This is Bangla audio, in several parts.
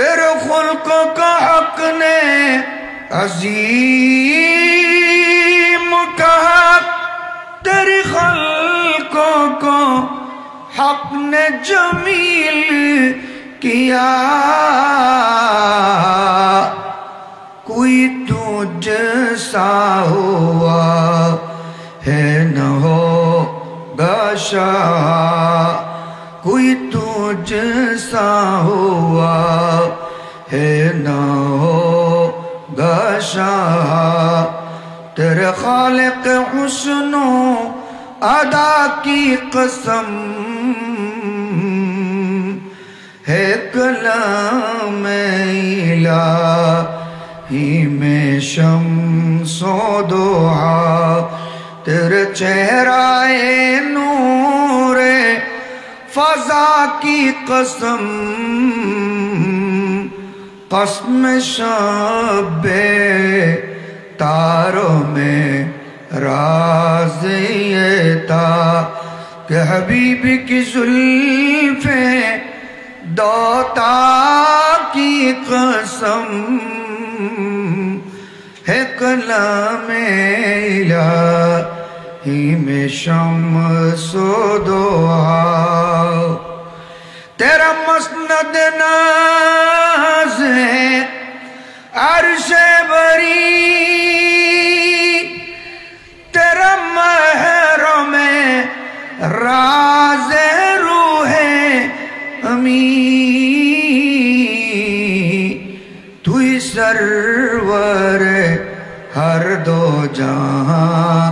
तेरे खुल्क का हक ने अजीम कहा, तेरी खल्कों को हक ने जमील किया। कोई तुझ सा हुआ है न होगा शाह, कोई तुझ सा हुआ है न होगा शाह। तेरे खालिक हुस्नो अदा की कसम है कलाम इलाही में शम्सो दुआ। तेरे चेहराए नूरे फजा की कसम, कसम शब्बे तारों में राज ये था कि हबीबी की जुल्फे दोता की कसम है कलाम इलाही में शम्सो दुआ। तेरा मसनद नाज़ है अर्शे बरी, तेरा महरम राज़ रूहे अमी। तू ही सरवर हर दो जहां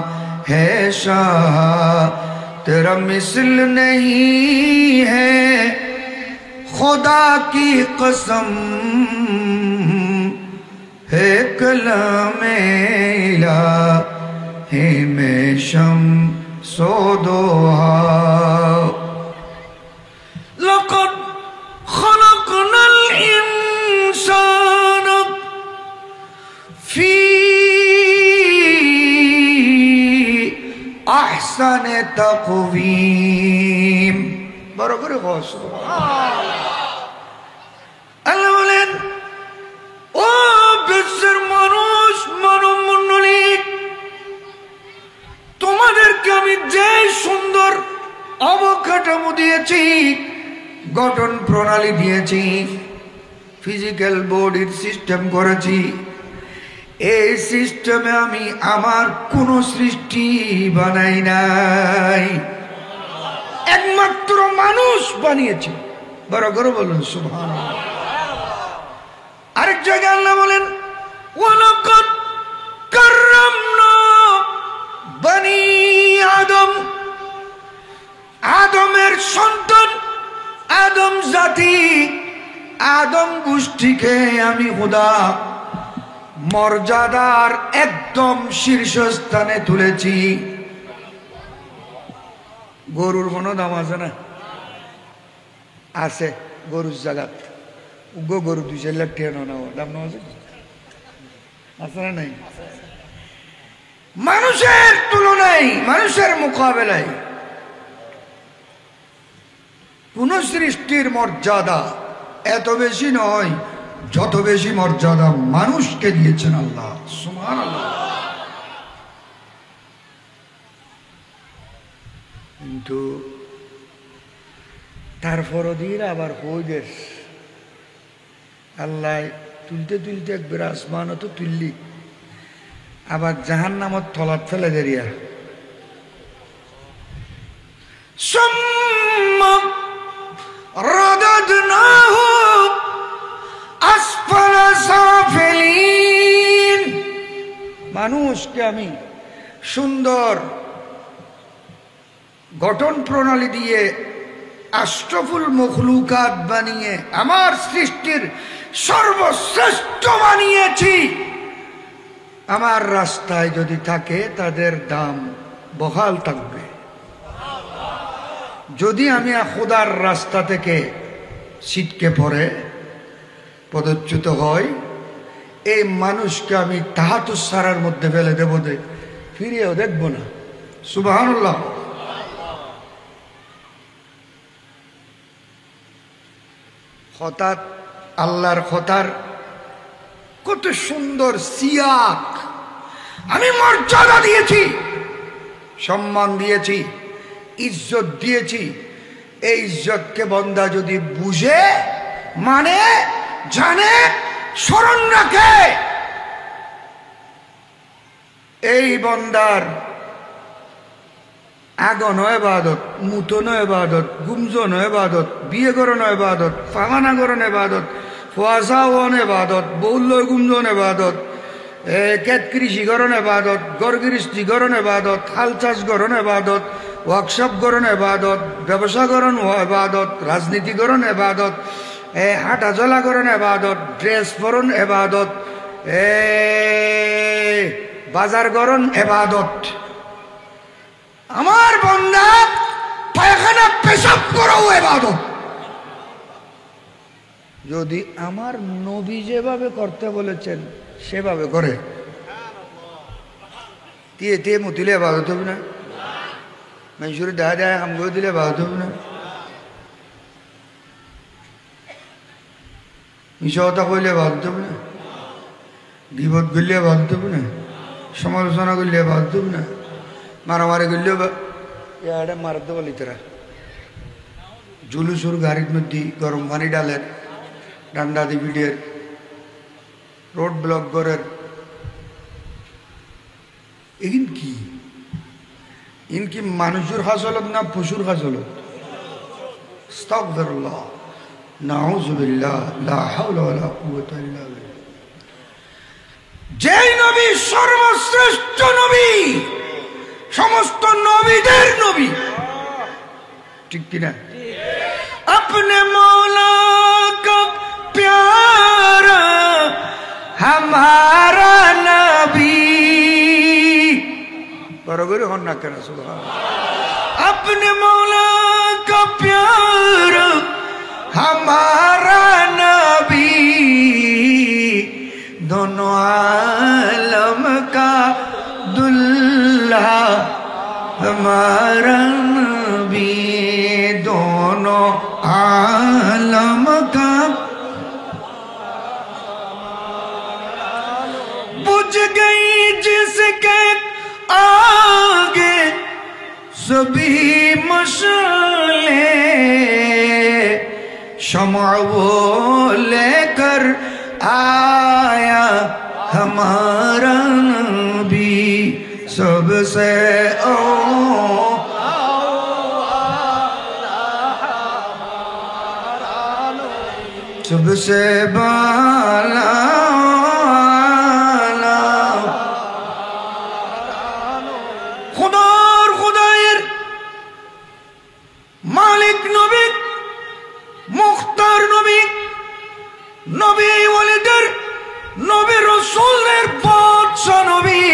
है शाह, तेरा मिसल नहीं है खुदा की कसम है कलाम इलाही में शम्सो दुआ। लक़द खलक़नल इंसान फी अहसन तक़वीम। बराबर है। আল্লাহ বলেন, ও বিশ্বের মানুষ, মানব মণ্ডলী, তোমাদেরকে আমি যে সুন্দর অবকাঠামো দিয়েছি, গঠন প্রণালী দিয়েছি, ফিজিক্যাল বডির সিস্টেম করেছি, এই সিস্টেমে আমি আমার কোন সৃষ্টি বানাই নাই, একমাত্র মানুষ বানিয়েছি। বড় করে বলুন সুবহানাল্লাহ। আরেক জায়গায় আল্লাহ বলেন, ওয়ালাকাদ কাররামনা বনি আদম, আদমের সন্তান, আদম জাতি, আদম গোষ্ঠীকে আমি খোদা মর্যাদার একদম শীর্ষস্থানে তুলেছি। গরুর কোনো দাম আছে না? আছে গরুর জায়গাত গরু 2-4 লাখ টাকা দাম না আছে না? নাই। মানুষের তুলনায়, মানুষের মোকাবেলায় কোন সৃষ্টির মর্যাদা এত বেশি নয় যত বেশি মর্যাদা মানুষকে দিয়েছেন আল্লাহ। সুবহানাল্লাহ। কিন্তু তারপরও দিয়ে আবার হইদের আল্লাহ তুলতে তুলতে একবার আসমানও তো তুললি, আবার জাহান্নামত তলাত ফেলে দেরিয়া। সুম্মা রাদাদনাহু আসফালা সাফিলিন। মানুষকে আমি সুন্দর গঠন প্রণালী দিয়ে আশরাফুল মখলুকাত বানিয়ে আমার সৃষ্টির সর্বশ্রেষ্ঠ বানিয়েছি। আমার রাস্তায় যদি থাকে তাদের দাম বহাল থাকবে। যদি আমি খোদার রাস্তা থেকে ছিটকে পড়ে পদচ্যুত হই, এই মানুষকে আমি তাহাতুস সারার মধ্যে ফেলে দেব, ফিরেও দেখব না। সুবহানাল্লাহ। হঠাৎ আল্লাহর কথার কত সুন্দর সিয়াক, আমি মর্যাদা দিয়েছি, সম্মান দিয়েছি, ইজ্জত দিয়েছি। এই ইজ্জতকে বান্দা যদি বুঝে, মানে, জানে, স্মরণ রাখে, এই বান্দার আগন ইবাদত, মুতন ইবাদত, গুমজন ইবাদত, বিয়ে করণ ইবাদত, ফাগানা করণ ইবাদত, ফুয়াশাওয়ান ইবাদত, বহুল্য গুমজন ইবাদত, ক্ষেত কৃষি করণ ইবাদত, গড় গৃষ্টি করণ ইবাদত, হাল চাষ করণ ইবাদত, ওয়ার্কশপ করণ ইবাদত, ব্যবসা করণ ইবাদত, রাজনীতি করণ ইবাদত, হাঁটা চলা করণ ইবাদত, ড্রেস পরণ ইবাদত, বাজার করণ ইবাদত। আমার বান্দা পায়খানা পেশাব করাও ইবাদত। যদি আমার নবী যেভাবে করতে বলেছেন সেভাবে করে, তে মুতিলে ইবাদত হবে না? মানুষের দেখা দেয় কাম করে দিলে ইবাদত হবে না? মিশা কথা কইলে ইবাদত হবে না? গীবত করলে ইবাদত হবে না? সমালোচনা করলে ইবাদত হবে না? মারামারি করলেও এটা মারতে বলি তারা জুলুসুর গাড়ির মধ্যে গরম পানি ডালের, ডান্ডা দিবিডের, রোড ব্লক করের, এগিন কি ইনকি মানুষের হাসলত না পশুর হাসলত? আস্তাগফিরুল্লাহ, নাউযুবিল্লাহ, লা হাওলা ওয়ালা কুওয়াতা ইল্লা বিল্লাহ। যেই নবী সর্বশ্রেষ্ঠ নবী, সমস্ত নবীদের নবী, ঠিক কিনা? अपने मौला का प्यारा हमारा नबी, बराबर हो ना कहना सुभान। अपने मौला का प्यारा हमारा नबी, दोनों आलम का दुल्हा हमारा नबी, दोनों आलम का। बुझ गई जिसके आगे सभी मशाले, शम्अ वो लेकर आया हमारा नबी, सबसे सबसे बाला खुदार खुदायर मालिक नबी, मुख्तार नबी, नबी ওয়ালিদের নবী রাসূলের বাদশা নবী,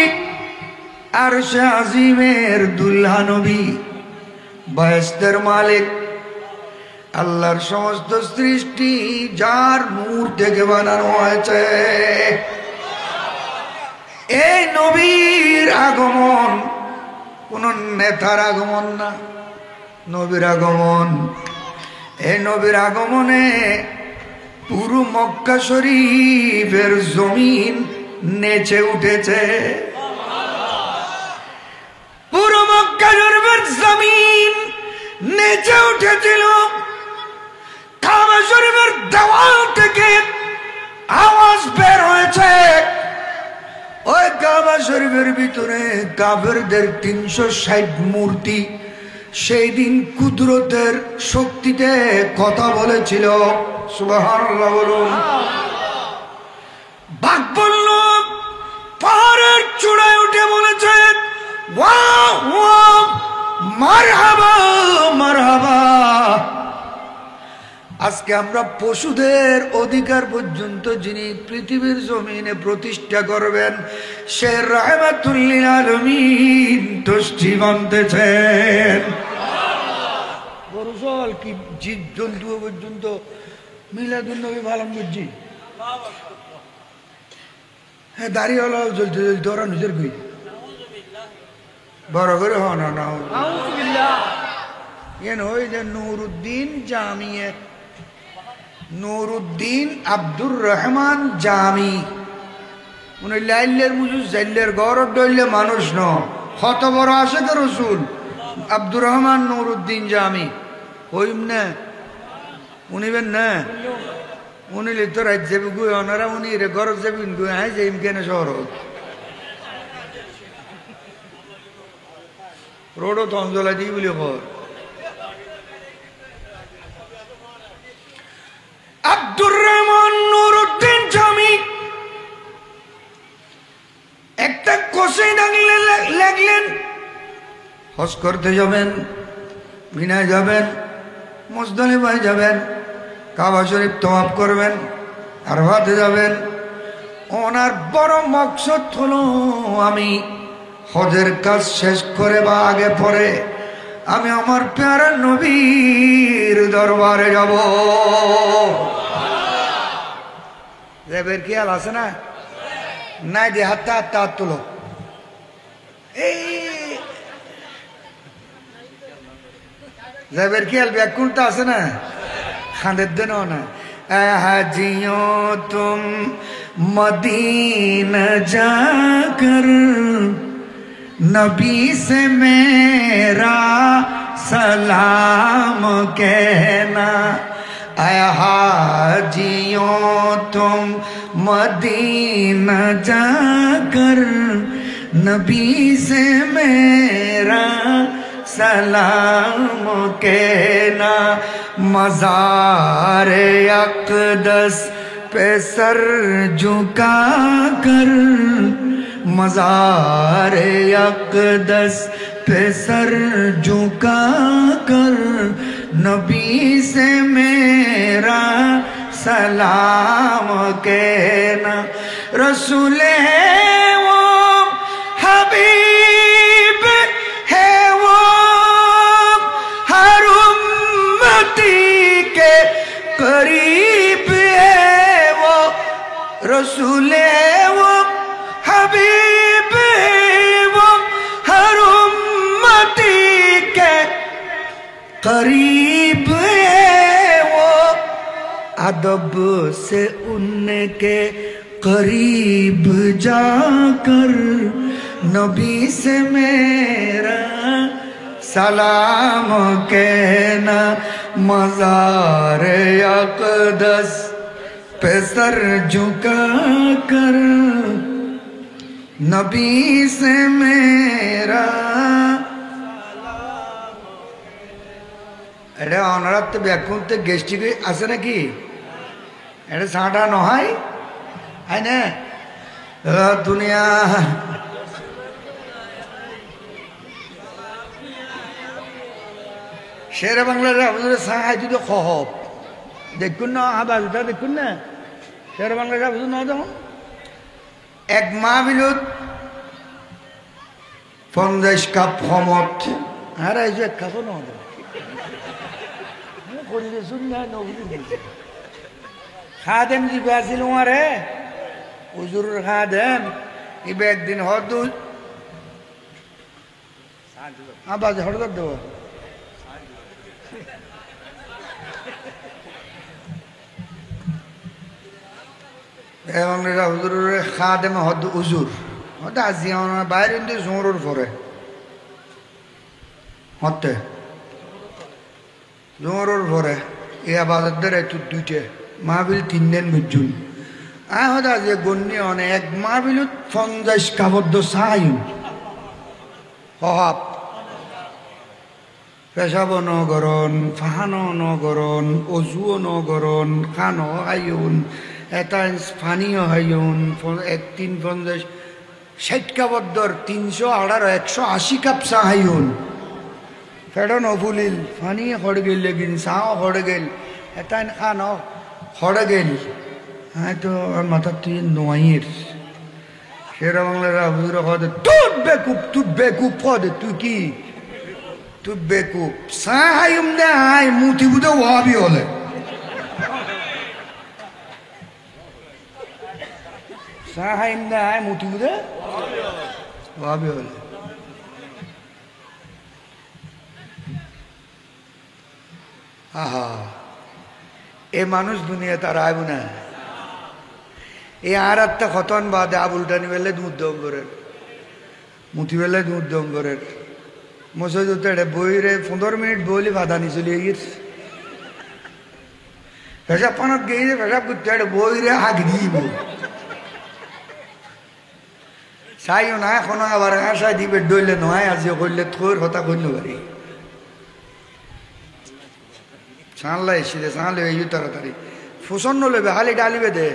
আরশে আজিমের দুল্হা নবী, বেহেশতের মালিক, আল্লাহর সমস্ত সৃষ্টি যার নূর থেকে বানানো হয়েছে। এই নবীর আগমন কোন নেতার আগমন না, নবীর আগমন। এই নবীর আগমনে পুরো মক্কা শরীফের জমিন নেচে উঠেছে। পুরো মক্কা শরীফের জমিন নেচে উঠেছিল। কাবা শরীফের দেওয়াল থেকে আওয়াজ বের হয়েছে। ওই কাবা শরীফের ভিতরে কাফেরদের 360 মূর্তি সেই দিন কুদরতের শক্তিতে কথা বলেছিল। সুবহানাল্লাহ বলুন। বাঘ বলল, পাহাড়ের চূড়ায় উঠে বলেছে, ওয়াও ওয়াও, মারহাবা মারহাবা। আজকে আমরা পশুদের অধিকার পর্যন্ত যিনি পৃথিবীর জমিনে প্রতিষ্ঠা করবেন, সে রাহমাতুল লিল আলামিন তশরিফ আনতেছেন। গরুসল কি জীব জন্তু পর্যন্ত মিলাদুন নবী পালন করছি। হ্যাঁ, দাঁড়িয়েওয়ালা চলতে চলতে ওরা নিজের কই বড় করে হন না ওই যে নুরুদ্দিন জামিয়া নুরুদ্দিন আব্দুর রহমান জামি উনি লাইলের মুজু জাইলের গড় ডইলে মানুষ ন কত বড় আশেক রসুল আব্দুর রহমান নুরুদ্দিন জামি হইম না উনিবেন না উনি তো রাজ্য যাবি গুই ওনারা উনি রে গরজ যাবিন গুই হ্যাঁ যাইম কেন শহর রোডও তো অঞ্জলা দিই বলে খবর আব্দুর রহমান নুরুদ্দিন জামি একটা কোষে লাগলেন হজ করতে যাবেন মিনায় যাবেন মুজদালিফায় যাবেন কাবা শরীফ তওয়াফ করবেন আরফাতে যাবেন ওনার বড় মকসদ হলো আমি হজের কাজ শেষ করে বা আগে পরে আমি আমার প্যারা নবীর দরবারে যাব রেবের খেয়াল আছে না নাই দিয়ে হাতটা হাতটা হাত তুলো এই রেবের খেয়াল ব্যাকুলটা আছে না খাঁদের দেন না হাজিও তুম মদীনা যাকর नबी से मेरा सलाम कहना ऐ हाजियों तुम मदीना जाकर नबी से मेरा सलाम कहना मज़ार अक़दस पे सर झुका कर मज़ार अक़दस पे सर झुका कर नबी से मेरा सलाम कहना रसूल है वो हबीब है वो हर उम्मती के करीब है वो रसूल है वो हबीब वो हर उम्मती के करीब है वो अदब से उनके करीब जाकर नबी से मेरा सलाम कहना मज़ार अक़दस पे सर झुका कर नबी से मेरा এটা অনারাত ব্যাকুল তে গেস্টিক আছে নাকি এটা সাঁটা নহয় আই না দুনিয়া শেরে বাংলার হুজুরে সাহাই যদি খহব দেখুন না আবাজটা দেখুন না শেরে বাংলার হুজুর না দেখুন এক মাহবিলত 50 কাপ সমত আর এই যে এক কাপও না করলে শুননা খাদেম দিবে আসিল ওয়ারে হুজুর খাদেম ইবে একদিন হদু আবাজ হড়দর দেব এবং হুজুরের খাদেম হদ হুজুর হতে আসি আমার বাইরে জোরের পরে হতে জোরের পরে এই আবাজের দ্বারা একটু দুইটে মাহবিল 3 দিন বুঝুন আয় হতে আসি গণ্যে অনেক মাহবিলত 50 কাপড় চাইন হহাব পেশাবো নগরণ ফাহানো নগরণ অজুও নগরণ খানো আইন এটা পানীয় হাইন 350 60 কাপড় 318 180 কাপ চা হাইন ফেডো নফুলিল পানী হড় গেল লেকিন চাও হড় গেল এটা খানো হড় গেল হ্যাঁ তো মাথা তুই নোয়াইয়ের সেরা বাংলার হুজুর কদে তুই বেকুব কদে তুই কি তুই বেকুব চা হাইম দে আই মুতি বুদে ওয়াবি হলে চা হাইম দে আই মুতি বুদে ওয়াবি হলে আহা এ মানুষ দুনিয়া তার আইব না। এই আর একটা খতন বাদে আবুলটানি বেলে দুধ দম্বরের মুঠি বেলে দুধ দম্বরের মসজিদ বইরে 15 মিনিট বইলে বাধা নি চলিয়ে গিয়েছে পেশাব পানত গিয়ে পেশাব করতে বইরে হাঁক দিব চাইও না এখন আবার আশা দিবে ডইলে নয় আজি করলে থর হতা করল পারি চাঁদলা এসে চাঁদলে এই তাড়াতাড়ি ফুসন্ন লেবে হালি ডালিবে দে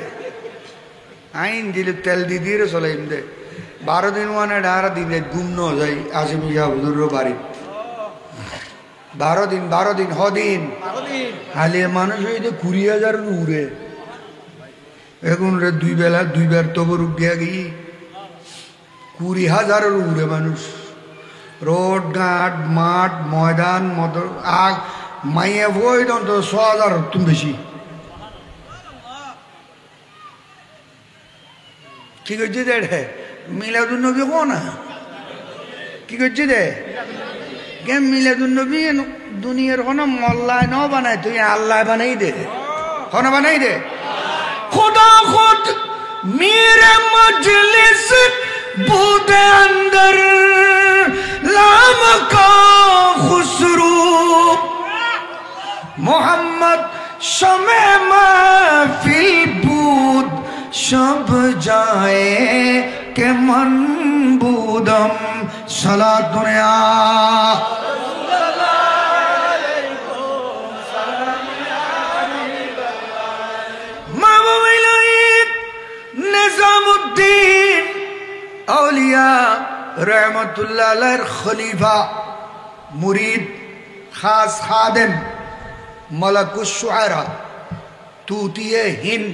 আইন দিলে তেল দি দিয়ে চলাইম দে 12 দিন মানে ডারা দিলে গুম ন যাই আসিম হুজুর বাড়ি 12 দিন হদিন হালি মানুষ হইতে 20,000 উড়ে এখন রে 2 বেলা 2 বার তবর উঠিয়া গিয়ে 20,000 উড়ে মানুষ রোড ঘাট মাঠ ময়দান মদর আগ মাইয়া বই তো 6,000 তুমি বেশি কি করছি দে মিলাদুন নবী কো না কি করছি দে কে মিলাদুন নবী দুনিয়ার কোনো মল্লায় ন বানাই তুই আল্লাহ বানাই দে কোন বানাই দে खुदा खुद मेरे मजलिस बूदे अंदर लाम का खुसरू मोहम्मद शमे महफिल बूद शब जाए के मन बूदम सला दुनिया निजामुद्दीन औलिया रहमतुल्लाह अलैह खलीफा मुरीद खास खादिम मलकुश शुआरा तूतिए हिंद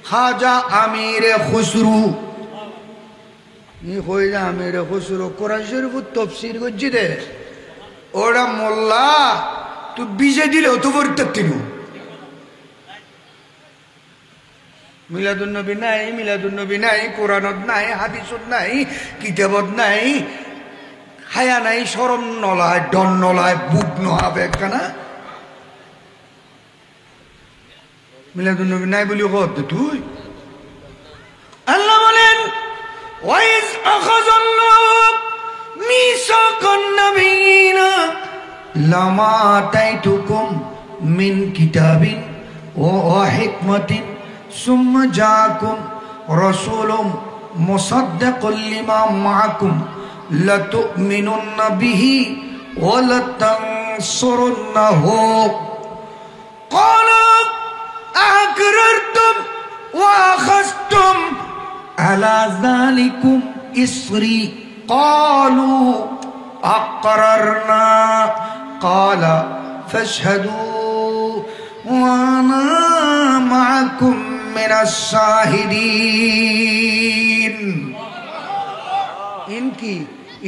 खाजा आमीर खुसरू ये खोजा आमीर खुसरू कुरान शरीफ तफसीर गुज्जी दे ओड़ा मोल्ला तू बीजे दिले तो वर्ततिनु মিলাদুন্নবী নাই মিলাদুন্নবী নাই কোরআনত নাই হাদিসত নাই কিতাবত নাই হায়া নাই শরম নলায় ডন নলায় বুক নহাবে কানা মিলাদুন্নবী নাই বলি কত তুই আল্লাহ বলেন ওয়াইজ আখাযাল্লাহু মিসাকান নাবিয়িনা লামা আতাইতুকুম মিন কিতাবিন ওয়া হিকমাতিন ثم جاءكم رسول مصدق لما معكم لتؤمنن به ولتنصرنه قالوا أقررتم وأخذتم على ذلكم إصري قالوا أقررنا قال فاشهدوا وأنا معكم من الشاهدين इनकी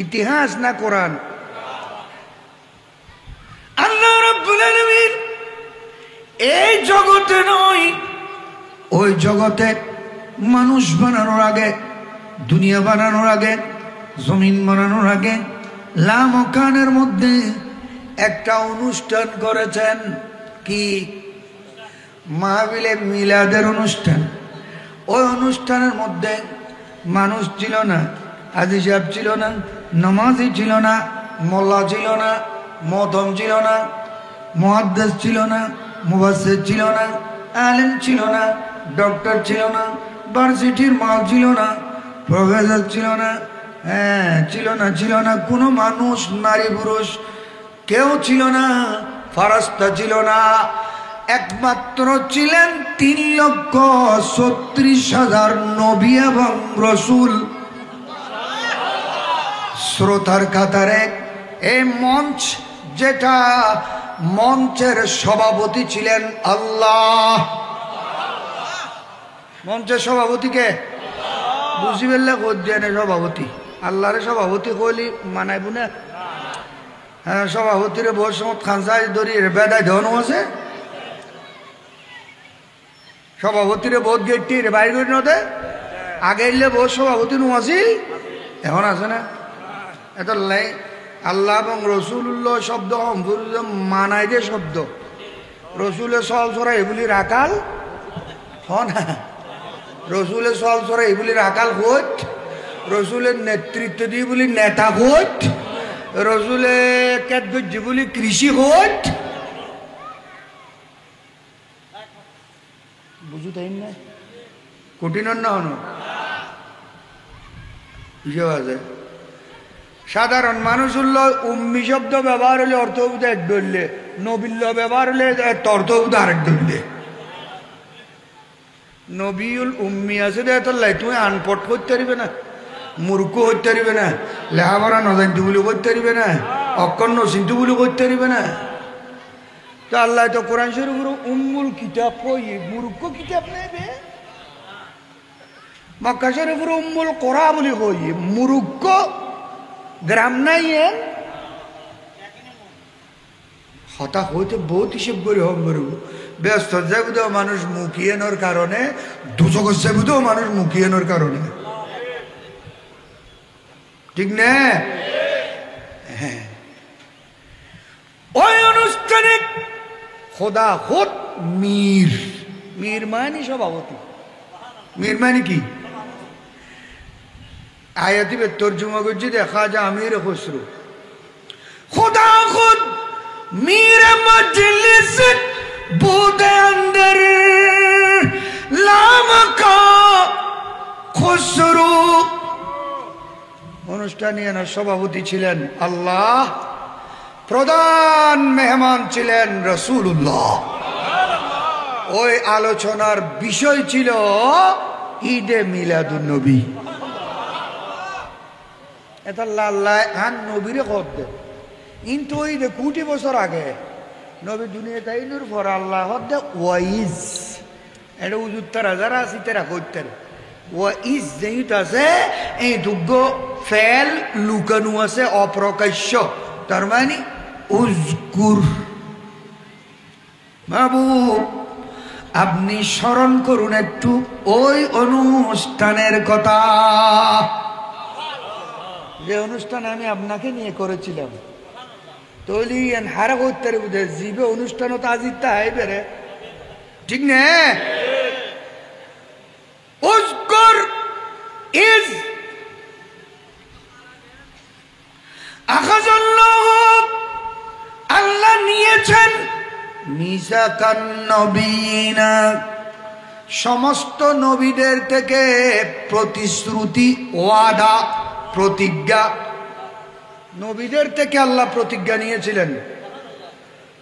इतिहास ना कुरान আল্লাহ রাব্বুল আলামিন এই জগতে নয় ওই জগতে মানুষ বানানোর আগে দুনিয়া বানানোর আগে জমিন বানানোর আগে লামকানের মধ্যে একটা অনুষ্ঠান করেছেন কি মাহফিলে মিলাদের অনুষ্ঠান ওই অনুষ্ঠানের মধ্যে মানুষ ছিল না হাজী সাহেব ছিল না নামাজি ছিল না মোল্লা ছিল না মদম ছিল না মুহাদ্দিস ছিল না মুফাসসির ছিল না আলেম ছিল না ডক্টর ছিল না ভার্সিটির মাল ছিল না প্রফেসর ছিল না ছিল না কোনো মানুষ নারী পুরুষ কেউ ছিল না ফারাস্তা ছিল না একমাত্র ছিলেন 3,36,000 নবী এবং রসুল শ্রোতার কাতারে এই মঞ্চ যেটা মঞ্চের সভাপতি ছিলেন আল্লাহ মঞ্চের সভাপতিকে বুঝি বেললে কোন সভাপতি আল্লাহরে সভাপতি কইলি মানাইব না হ্যাঁ সভাপতির বহু সময় খানসাই ধরি বেদায় ধনু আছে সভাপতিরে বহুত গেটটি বাইর করে নদে আগে এলে বহুত সভাপতি নু আছিল এখন আছে না এত লাই আল্লাহ এবং রসুল্লাহ শব্দ মানাই যে শব্দ রসুলে সল ছড়া এগুলি রাখাল না, রসুলে সল ছড়া এগুলি রাখাল হোত, রসুলের নেতৃত্ব দিয়ে বলি নেতা হোত, রসুলে কেদগজ্জি বলি কৃষি হোত। বুঝু তাই না কঠিন না হনো বুঝে আছে। সাধারণ মানুষ হল উম্মি শব্দ ব্যবহার হলে অর্থ এক ধরলে, নবিল্য ব্যবহার হলে অর্থ আরেক ধরলে। নবীল উম্মি আছে লাই তুমি আনপট করতে পারবে না, মূর্খ হইতে পারবে না, লেখাপড়া নজানতু বলে করতে পারবে না, অক্ষর নচিন্তু বলে করতে পারবে না। তো আল্লাহ তো কোরআন শরীফ উম্মুল কিতাব কই, মূর্খ কিতাব নেবে। মক্কা শরীফ উম্মুল কোরা বলে কই, মূর্খ গ্রাম নাই। হতা হইতে বহুত হিসেব করে হম করব। ব্যস্ত যাবুদেও মানুষ মুখিয়ানোর কারণে, দুচক যাবুদেও মানুষ মুখিয়ানোর কারণে, ঠিক না? হ্যাঁ, ওই অনুষ্ঠানে খোদা খোদ মীর, মীর মানে সভাপতি। মীর মানে কি? আয়াতি তর্জমা করছি, দেখা যায় আমির খসরু খোদা খুদ मीर मजलिस बूदे अंदर लाम का खुसरू। অনুষ্ঠানে সভাপতি ছিলেন আল্লাহ, প্রধান মেহমান ছিলেন রাসূলুল্লাহ। ওই আলোচনার বিষয় ছিল ঈদে মিলাদুন নবী। এটা আল্লাহ আন নবীরে কত দে, কিন্তু ওই যে কোটি বছর আগে নবী দুনিয়া তাইনুর পর আল্লাহ দে ওয়াইজ, এটা উজুত্তর হাজার আশি তেরা করতেন। ওয়াইজ যেইট আছে এই দুগ্গ ফেল লুকানো আছে অপ্রকাশ্য, তার মানে উজকুর। মাহবুব আপনি স্মরণ করুন একটু ওই অনুষ্ঠানের কথা, যে অনুষ্ঠান আমি আপনাকে নিয়ে করেছিলাম। তৈলি হারা করতে বুঝে জীবে অনুষ্ঠানও তো আজি তাই বেড়ে, ঠিক না? উজকুর ইজ আখাযাল্লাহু, আল্লাহ নিয়েছেন মিসাকান নবীনা, সমস্ত নবীদের থেকে প্রতিশ্রুতি, ওয়াদা, প্রতিজ্ঞা। নবীদের থেকে আল্লাহ প্রতিজ্ঞা নিয়েছিলেন।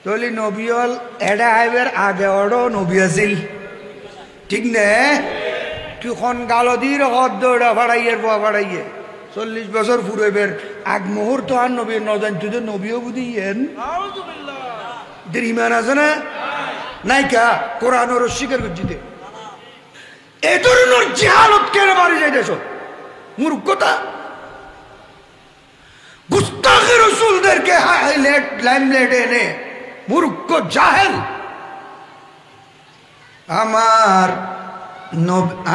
তাহলে নবী হল এডা আইবের আগে ওড়ো নবী আছিল, ঠিক না? তুখন গালদির হদ্দা ভাড়াইয়ের ভাড়াইয়ে 40 বছর ফুরবের আগ মুহূর্ত আর নবী নজান তুই নবীও বুঝিয়েন ইমান আছে না নাই? কা কোরআন স্বীকার করছিতে এ ধরনের জিহালত কেন বাড়ি যাইতেছ? মূর্খতা। গুস্তাখে রসুলদেরকে হাইলাইট লাইমলাইট এনে মূর্খ জাহেল। আমার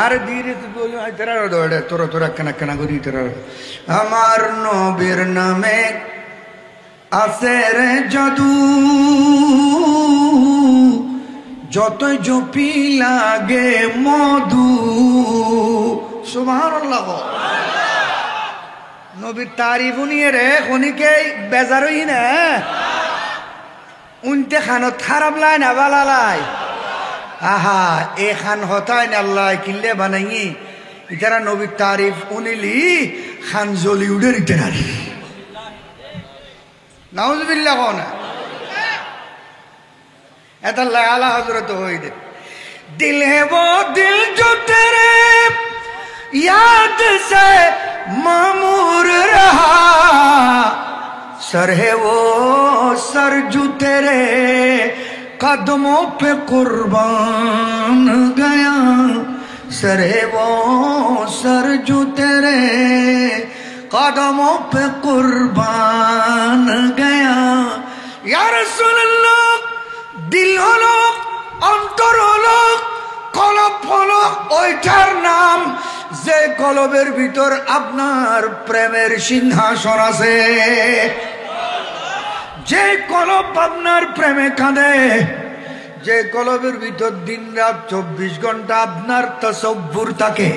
আর ধীরে তোরা তোরা কেনা কেনা করি তোরা। আমার নবীর নামে আছে রে জাদু, যতই জপি লাগে মধু। সুবহানাল্লাহ। নবীর তারিফ নিয়ে রে খনিকে বেজারই না, উনতে খানত খারাপ লাই না বালা লাই। আহা এ খান হতায় না আল্লাহ কিল্লে বানাই ইতারা নবীর তারিফ উনিলি খান জ্বলি উঠে দিতে না। নাউজুবিল্লাহ না এটা আলা হযরত হই দে। দিল হে वो दिल जो तेरे याद से मामूर रहा, सर है वो सर जो तेरे कदमों पे कुर्बान गया, सर है वो सर जो तेरे कदमों पे कुर्बान गया। या रसूल अल्लाह, दिल হলো অন্তর হলো কলব হলো ওইটার নাম যে কলবের ভিতর আপনার প্রেমের সিংহাসন আছে। যে কলব আপনার প্রেমে কাঁদে, যে কলবের ভিতর দিন রাত 24 ঘন্টা আপনার তাসাব্বুর থাকে,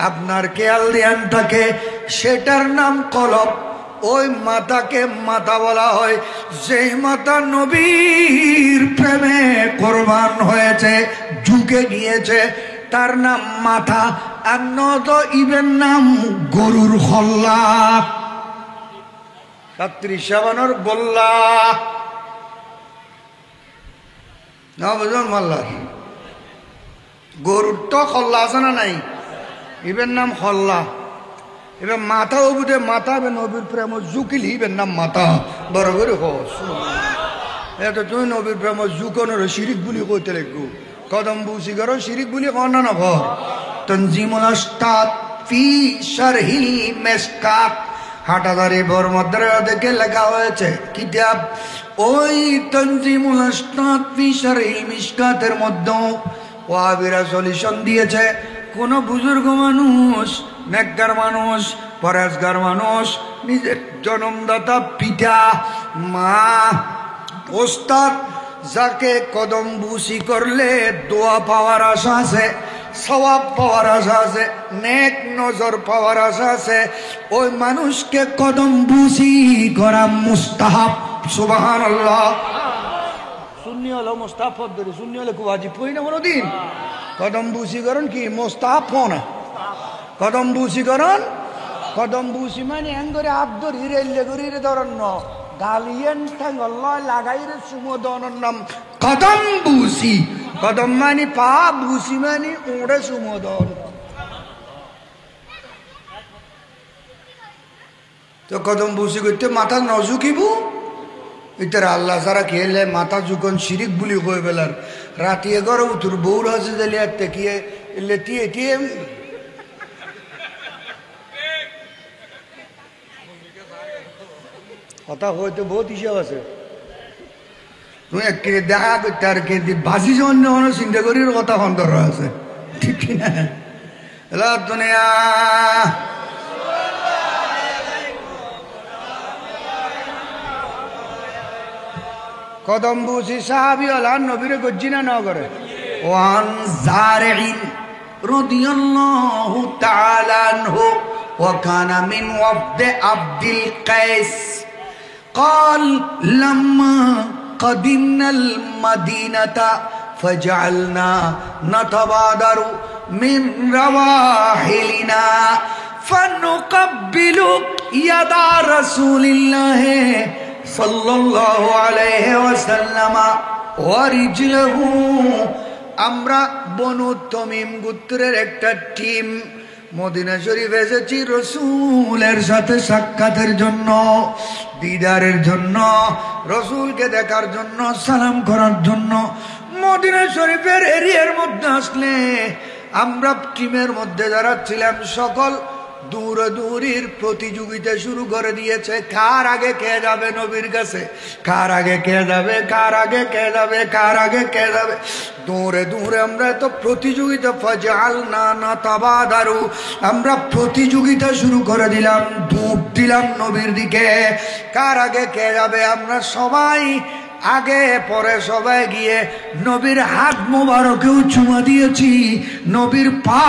আপনার খেয়াল ধ্যান থাকে, সেটার নাম কলব। ওই মাথাকে মাথা বলা হয়। যে মাথা নবীর প্রেমে কোরবান হয়েছে, ঝুঁকে গিয়েছে, তার নাম মাথা। আর নত ইবের নাম গরুর হল্লা, 37 গোল্লা না বুঝুন মাল্লার। গরুর তো হল্লা আছে না নাই? ইবের নাম হল্লা। এবার মাথা ওবুদে মাথা বে নবীর প্রেম ঝুঁকিলি ইবের নাম মাথা। বড় করে হস এত তুই নবীর প্রেম ঝুঁকানোর শিরিক বুলি কইতে লাগবো। কদম বুসি করো শিরিক বুলি কর না ঘর। তনজিমুল উস্তাদ ফি শারহিল মিসকাত, হাটাদারি বর্মদ্রা দেখে লেখা হয়েছে কিতাব। ওই তনজিমুল উস্তাদ ফি শারহিল মিসকাতের মধ্যে ওয়াহাবিরা সলিউশন দিয়েছে। কোন বুজুর্গ মানুষ, নেককার মানুষ, পরেশগার মানুষ, নিজের জন্মদাতা পিতা, মা, ওস্তাদ, যাকে কদম বুসি করলে দোয়া পাওয়ার আশা আছে, সওয়াব পাওয়ার আশা আছে, নেক নজর পাওয়ার আশা আছে, ওই মানুষকে কদম বুসি করা মুস্তাহাব। সুবহানাল্লাহ। সুন্নি হলো মুস্তাহাব পদ্ধতি, সুন্নি হলে খুব ওয়াজিব পড়ি না কোনোদিন। কদম বুসি করন কি মুস্তাহাব না? কদম বুসি করন, কদম বুসি মানে এঙ্গরে আব্দুর হিরে গরিরে ধরন ন গালিয়েন ঠাঙ্গল্লা লাগাইরে সুমোদনের নাম কদম বুসি। কদম মানে পা, বুসি মানে ওড়ে সুমোদন। তো কদম বুসি করতে মাথা নজুকিবু ইতার আল্লাহ সারা খেলে মাথা যুগন শিরিক বুলি কয়ে বেলার রাতি 11 উতুর বউর হাসে দিলে একটা কি এলে টিয়ে টিয়ে কথা হয়তো বহুত হিসাব আছে। তুমি একটি দেখা করতে আর কে বাসি জন্য চিন্তা করি কথা অন্তর আছে, ঠিক কিনা? এলা দুনিয়া কদম বুসি সাহাবী আল্লাহ নবীরে গজ্জিনা না করে। ওয়ান জারিন রাদিয়াল্লাহু তাআলা আনহু ওয়া কানা মিন ওয়াফদ আব্দুল কাইস قال لما قدمنا المدينة فجعلنا نتبادر من رواحلنا فنقبل يد رسول الله صلى الله عليه وسلم ورجله। আমরা বনু তমিম গোত্রের একটা টিম মদিনা শরীফ এসেছি রসুলের সাথে সাক্ষাতের জন্য, দিদারের জন্য, রসুলকে দেখার জন্য, সালাম করার জন্য। মদিনা শরীফের এরিয়ার মধ্যে আসলে আমরা টিমের মধ্যে যারা ছিলাম সকল দূরদূরির প্রতিযোগিতা শুরু করে দিয়েছে। কার আগে কে যাবে নবীর কাছে, কার আগে কে যাবে, কার আগে কে যাবে, কার আগে কে যাবে, দূরে দূরে আমরা তো প্রতিযোগিতা। ফাজআলনা নাতাবাদারু, আমরা প্রতিযোগিতা শুরু করে দিলাম, দৌড় দিলাম নবীর দিকে। কার আগে কে যাবে, আমরা সবাই আগে পরে সবাই গিয়ে নবীর হাত মোবারকেও চুমা দিয়েছি, নবীর পা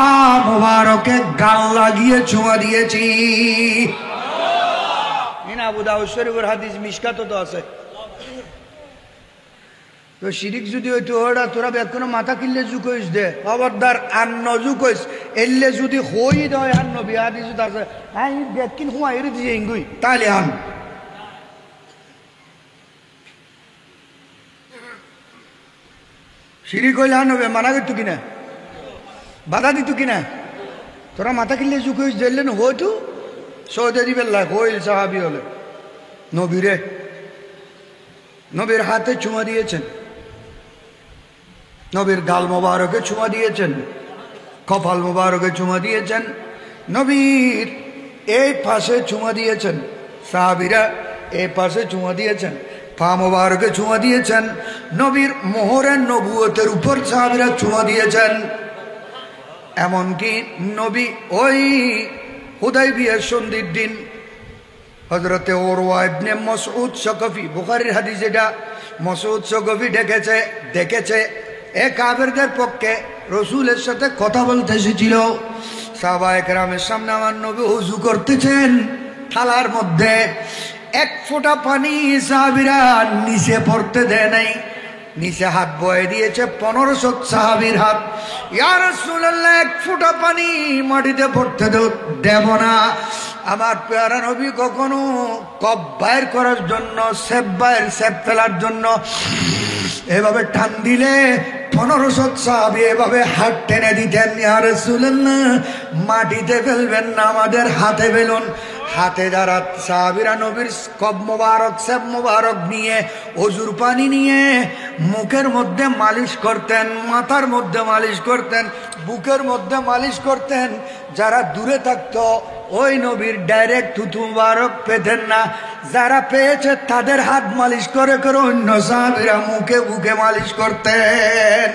মোবারকে গাল লাগিয়ে চুমা দিয়েছি। আবু দাউদ শরীফের হাদিস মিশকাতও তো আছে। তো শিরিক যদি হইতো ওরা তোরা বেকুনো মাথা কিনলে জুকইস দে খবরদার আর নজুকইস এলে যদি হই দয় আর নবী হাদিস আছে আই বেকিন হুয়া এর দিয়ে ইঙ্গুই তাহলে আন শিরিক হইলে আন হবে মানা করতো কিনা, বাধা দিত কিনা? তোরা মাথা কিনলে জুকইস দিলেন হইতো সৌদে দিবেন লাগ হইল সাহাবি হলে নবীরে নবীর হাতে চুমা দিয়েছেন, নবীর গাল মোবারকে চুমা দিয়েছেন, কপাল মোবারকে চুমা দিয়েছেন, নবীর এই পাশে চুমা দিয়েছেন, সাহাবীরা এই পাশে চুমা দিয়েছেন, পা মোবারকে চুমা দিয়েছেন, নবীর মোহরের নবুয়তের উপর সাহাবীরা চুমা দিয়েছেন। এমনকি নবী ওই হুদাইবিয়ার সন্ধির দিন হযরতে উরওয়া ইবনে মাসউদ সাকাফি বুখারীর হাদিস, এটা মাসউদ সাকাফি দেখেছে এ কাফেরদের পক্ষে রসুলের সাথে কথা বলতে এসেছিল। সাহাবায়ে কেরামের সামনে আমার নবী ওযু করতেছেন, থালার মধ্যে এক ফোঁটা পানি সাহাবীরা নিচে পড়তে দেয় নাই, নিচে হাত বয়ে দিয়েছে 1500 সাহাবীর হাত। ইয়া রাসূলুল্লাহ, এক ফোঁটা পানি মাটিতে পড়তে দেব না। আমার পেয়ারা নবী কখনো কপ বাইর করার জন্য, সেপ ফেলার জন্য এভাবে টান দিলে 1500 সাহাবী এভাবে হাত টেনে দিতেন। ইয়া রাসূলুল্লাহ, মাটিতে ফেলবেন না, আমাদের হাতে ফেলুন। হাতে যারা সাহাবীরা নবীর কব মোবারক, সেপ মোবারক নিয়ে, ওজুর পানি নিয়ে মুখের মধ্যে মালিশ করতেন, মাথার মধ্যে মালিশ করতেন, বুকের মধ্যে মালিশ করতেন। যারা দূরে থাকতো ওই নবীর ডাইরেক্ট থুতু মুবারক পেতেন না। যারা পেয়েছে তাদের হাত মালিশ করে করে অন্য সাহাবীরা মুখে বুকে মালিশ করতেন।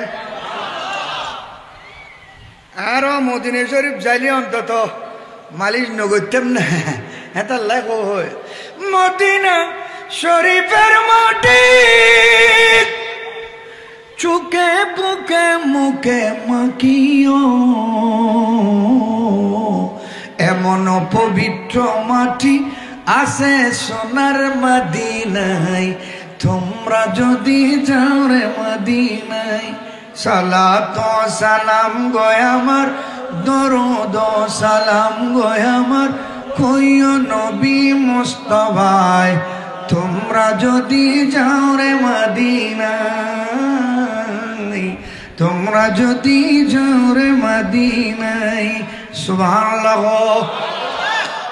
আরো মদিনা শরীফ যাইলে অন্তত মালিশ নগরতেন না। এটা লেখো হয় মদিনা শরীফের মাটি, চুকে বুকে মুখে মাখিও, এমন পবিত্র মাটি আছে সোনার মদিনায়, তোমরা যদি যাও রে মদিনায়। সালাত সালাম গয় আমার, দরুদ সালাম গয় আমার, কইও নবী মুস্তাফায়, তোমরা যদি যাও রে মদিনায়, তোমরা যদি যাও রে মদিনায়। সুবহানাল্লাহ।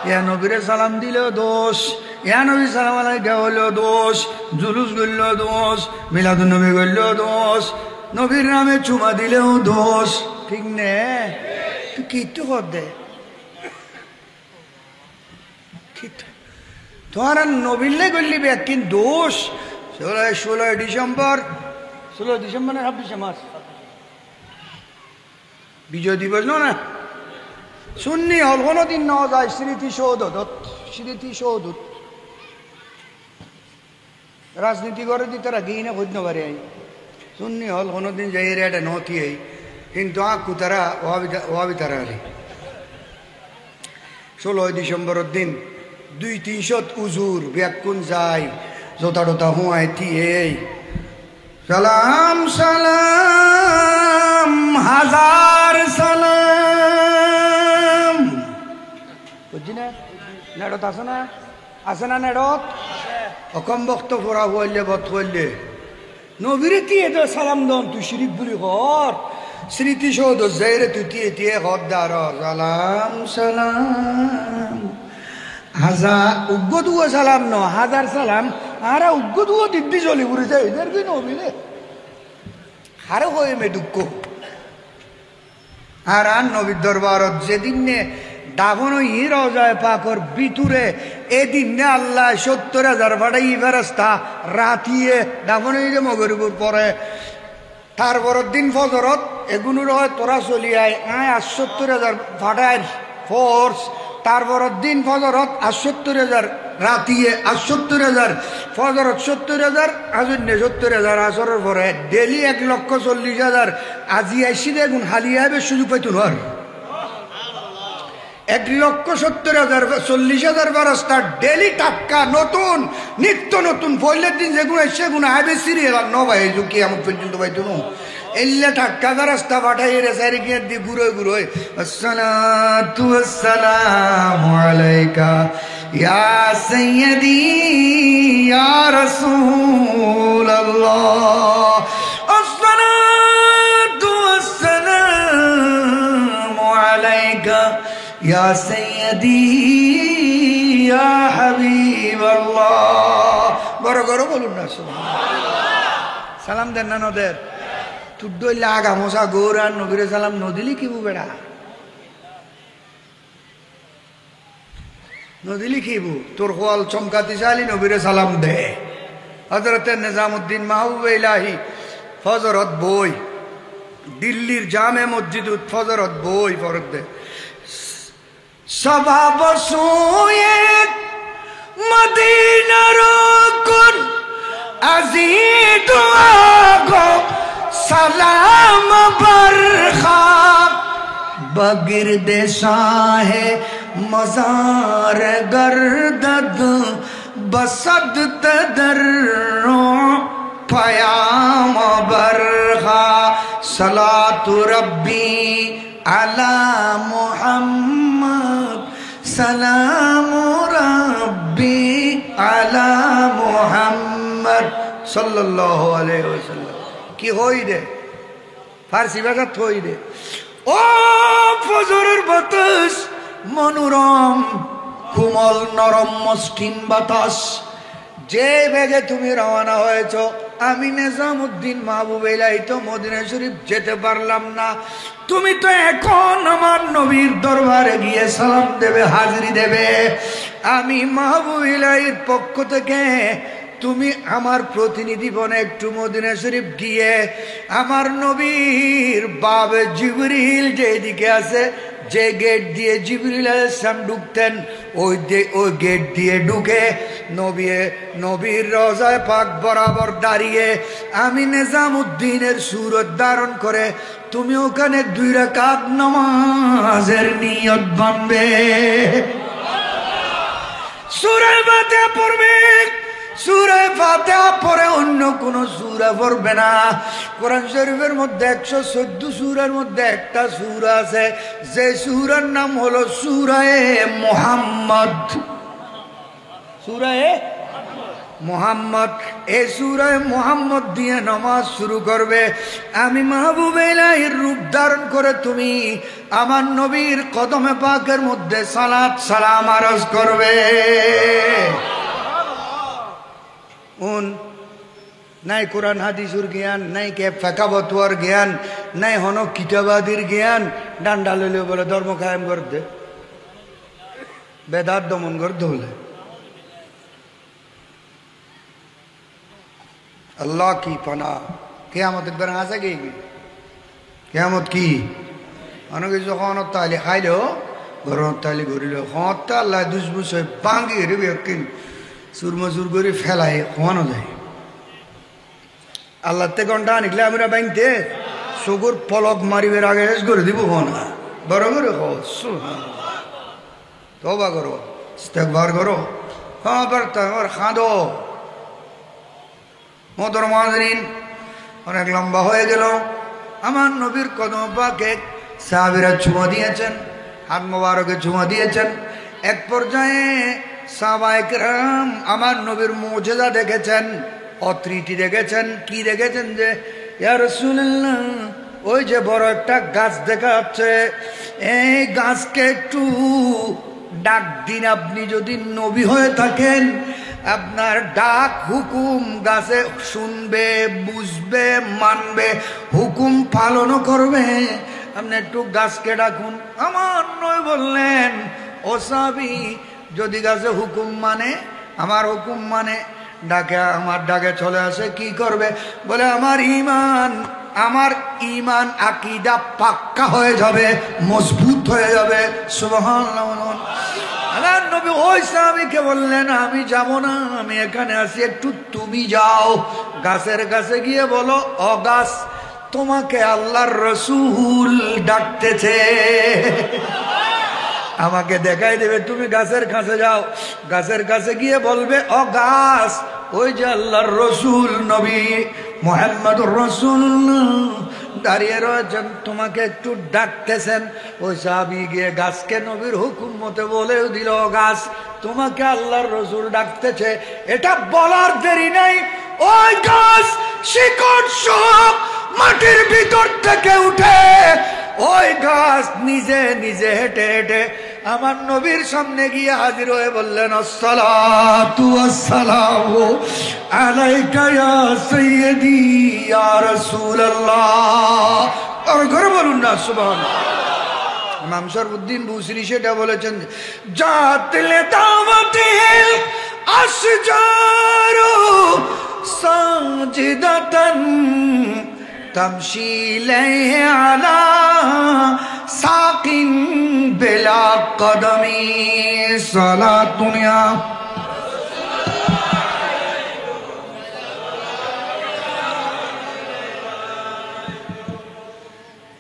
ইয়া নবীরে সালাম দিলেও দোষ, ইয়া নবী সালাম আলাইকা হলেও দোষ, জুলুস করলেও দোষ, মিলাদুন নবী করলেও দোষ, নবীর নামে চুমা দিলেও দোষ। ঠিক নে? তুই কিট্টু কর দে, তোমার নবীলে করলি ব্যাকিন দোষ। 16 ডিসেম্বর না 26 মার্চ বিজয় দিবস না, সুন্নি হল কোনদিন নেওয়া যায় স্মৃতিসৌধ, রাজনীতি করে দিতে গিয়ে না বুঝতে পারে। সুন্নি হল কোনদিন যাই এটা নথি, কিন্তু আকু তারা ওয়াবি তারা 16 ডিসেম্বরের দিন 200-300 উজুর ব্যাকুন যায়, জোতা টোতা হুঁয়াই থিয়ে সালাম সালাম হাজার সালাম। বুঝছি না? নেড়ত আছে না? আছে না নেড়ত? অকম বক্ত ফোরা হইলে বত হইলে নবীরে তিয়ে তো সালাম দন, তুই শিরিক বুলি কর, স্মৃতিসৌধ যাইরে তুই তিয়ে তিয়ে ঘর দার সালাম সালাম হাজার উগ্গদুয়া সালাম ন হাজার সালাম। আর উগ্গদুয়া দিব্যি চলি ঘুরে যায় এদের কি নবীরে আরো হয়ে মে দুঃখ। আর নবীর দরবারত যেদিন নে দাফন ই রওজায়ে পাকর ভিতরে, এদিন নে আল্লাহ 70,000 ফাটাই ফেরেশতা রাতিয়ে দাফন যে মগরিবুর পরে, তারপরের দিন ফজরত এগুলোর হয় তোরা চলি আয় 70,000 ফাটায় ফোর্স, তারপরের দিন ফজরত 70,000 রাতিয়ে 70,000 ফজরত 70,000 আজন্য 70,000 আসরের পরে ডেলি 1,40,000। আজি আইসি দেখুন হালিয়া সুযোগ পাইতো নয় 1,70,000 40,000 বারস্তা ডেলি টাক্কা নতুন নিত্য নতুন পয়লের দিন যেগুলো সেগুলো আইবে সিরিয়াল ন ভাই কি আমার পর্যন্ত পাইতো না এল্লা টাক্কা রাস্তা পাঠাই রে সারি গিয়ে দি ঘুরোয় ঘুরোয়। আসসালাতু আসসালামু আলাইকা ইয়া সাইয়্যিদি ইয়া রাসূলুল্লাহ, আসসালাতু আসসালামু আলাইকা ইয়া সাইয়্যিদি ইয়া হাবিবাল্লাহ। বড় বড় বলুন না সুবহানাল্লাহ। সালাম দেন না নদের তুড্ডইলা গামোসা গৌরান নবীরে সালাম নদিলি কি বেড়া নদিলি খিবু তোর খোয়াল চমকাতি চালি নবীরে সালাম দে। হযরত নিজামউদ্দিন মাহবুব ইলাহি ফজরত বই দিল্লির জামে মসজিদ ফজরত বই ফরত দে সভা বসুয়ে মদিনার কোন আজি দোয়া গো सलाम बरखा बगिरद शाहे मजार गर्दद बसद तदर्रो पयाम बरखा सलातु रब्बी अला मुहम्मद सलामु रब्बी अला मुहम्मद सल्लल्लाहु अलैहि वसल्लम की होई दे फारसी भाषा थोई दे ও ফজরের বাতাস মনোরম কোমল নরম মসৃণ বাতাস যে বেগে তুমি রওনা হয়েছ আমি নিজামউদ্দিন মাহবুব ইলাহি তো মদিনা শরীফ যেতে পারলাম না তুমি তো এখন আমার নবীর দরবারে গিয়ে সালাম দেবে হাজিরি দেবে আমি মাহবুব ইলাহির পক্ষ থেকে তুমি আমার প্রতিনিধি বনে একটু মদিনা শরীফ গিয়ে আমার নবীর বাবে জিবরিল যেদিকে আছে যে গেট দিয়ে জিবরিল আলাইহিস সালাম ঢুকতেন ওই গেট দিয়ে ঢুকে নবীর রওজায়ে পাক বরাবর দাঁড়িয়ে আমি নিজামউদ্দিনের সুরত ধারণ করে তুমি ওখানে 2 রাকাত নামাজের নিয়ত বাঁধবে সূরা ফাতিহা পড়বে সূরা ফাতিহা পড়ে অন্য কোন সূরা পড়বে না কোরআন শরীফের মধ্যে 114 সূরার মধ্যে একটা সূরা আছে যে সূরার নাম হলো সূরায়ে মুহাম্মদ সূরায়ে মুহাম্মদ এই সূরায়ে মুহাম্মদ দিয়ে নামাজ শুরু করবে আমি মাহবুব ইলাহির রূপ ধারণ করে তুমি আমার নবীর কদমে পাকের মধ্যে সালাত সালাম আরজ করবে उन नहीं कुरान हादिसुर ज्ञान नहीं के फकाबतुर ज्ञान नहीं हनो किताबादिर ज्ञान डांडा ले बोले धर्म कायम कर दे बेदात दमन कर दे बोले अल्लाह की पनाह क़यामत एक बार आ सकेगी क़यामत की अनु के जो खान ताली खाई लो घरों ताली घुरी लो खान ताला दुश्मन से बांगी रे बेकिन সুরমসুর করে ফেলায় খাওয়ানো যায় আল্লাহ থেকে ঘন্টা নিকলে আমরা ব্যাংকে সুগুর পলক মারিবের আগে শেষ করে দিব না বড় করে তওবা করো ইস্তেগফার করো খবর খাঁদো মোহতরম মুআজ্জিরিন অনেক লম্বা হয়ে গেল আমার নবীর কদম পাকে সাহাবীরা চুমা দিয়েছেন হাত মোবারকে চুমা দিয়েছেন এক পর্যায়ে সাহাবায়ে কেরাম আমার নবীর মুজিজা দেখেছেন অতৃটি দেখেছেন কি দেখেছেন যে ইয়া রাসূলুল্লাহ ওই যে বড় একটা গাছ দেখা যাচ্ছে এই গাছকে একটু ডাক দিন আপনি যদি নবী হয়ে থাকেন আপনার ডাক হুকুম গাছে শুনবে বুঝবে মানবে হুকুম পালনও করবে আপনি একটু গাছকে ডাকুন আমার নবী বললেন ও সাহাবী যদি গাছে হুকুম মানে আমার হুকুম মানে ডাকে আমার ডাকে চলে আসে কি করবে বলে আমার ঈমান আকীদা পাক্কা হয়ে যাবে মজবুত হয়ে যাবে সুবহানাল্লাহ আল্লাহ নবী ওই সাহাবীকে বললেন আমি যাব না আমি এখানে আছি একটু তুমি যাও গাছের কাছে গিয়ে বলো ও গাছ তোমাকে আল্লাহর রাসূল ডাকতেছে আমাকে দেখাই দেবে তুমি গাছের কাছে যাও গাছের কাছে গিয়ে বলবে ও গাছ ওই যে আল্লাহর রাসূল নবী মুহাম্মদুর রাসূলুল্লাহ দাঁড়িয়ে রয়েছেন তোমাকে একটু ডাকতেছেন ওই সাহাবী গিয়ে গাছকে নবীর হুকুম মতে বলেও দিল গাছ তোমাকে আল্লাহর রাসূল ডাকতেছে এটা বলার দেরি নাই ওই গাছ শিকড় সহ মাটির ভিতর থেকে উঠে ওই গাছ নিজে নিজে হেঁটে হেঁটে আমার নবীর সামনে গিয়ে হাজির হয়ে বললেন আসসালাতু ওয়াসসালামু আলাইকা ইয়া সাইয়্যিদি ইয়া রাসূলুল্লাহ আর ঘরে বলুন না সুবহানাল্লাহ ইমাম শরফুদ্দীন বুসরি সেটা বলেছেন জাতলে দাওয়াতিল আশজারু সাজিদাতান تمشي ليه على ساق بلا قدم صلاة يا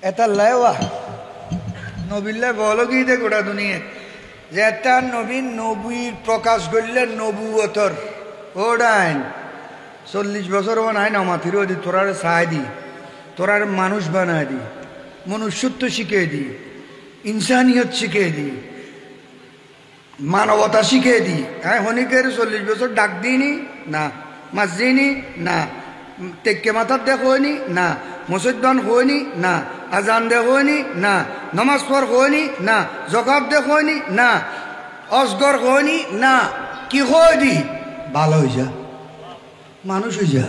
এটা লেওয়া নবিল্লা বলো কি দে গোটা দুনিয়া যে একটা নবীন নবীর প্রকাশ করলেন নবুয়তর ওডাইন 40 বছর নাই না মাথির দি তোরার সাহায্য দি তোরার মানুষ বানায় দি মনুষ্যত্ব শিখিয়ে দি ইনসানিয়ত শিখিয়ে দি মানবতা শিখিয়ে দি হ্যাঁ হনিকের 40 বছর ডাক দিইনি না মাছ দিইনি না টেক্কে মাথার দেখ হয়নি না মুসলমান হয়নি না আজান দে হয়নি না নমাজ পড় হয়নি না জকাত দে হয়নি না অজগর হয়নি না কি হয় দি ভালো হয়ে যা মানুষ হয়ে যা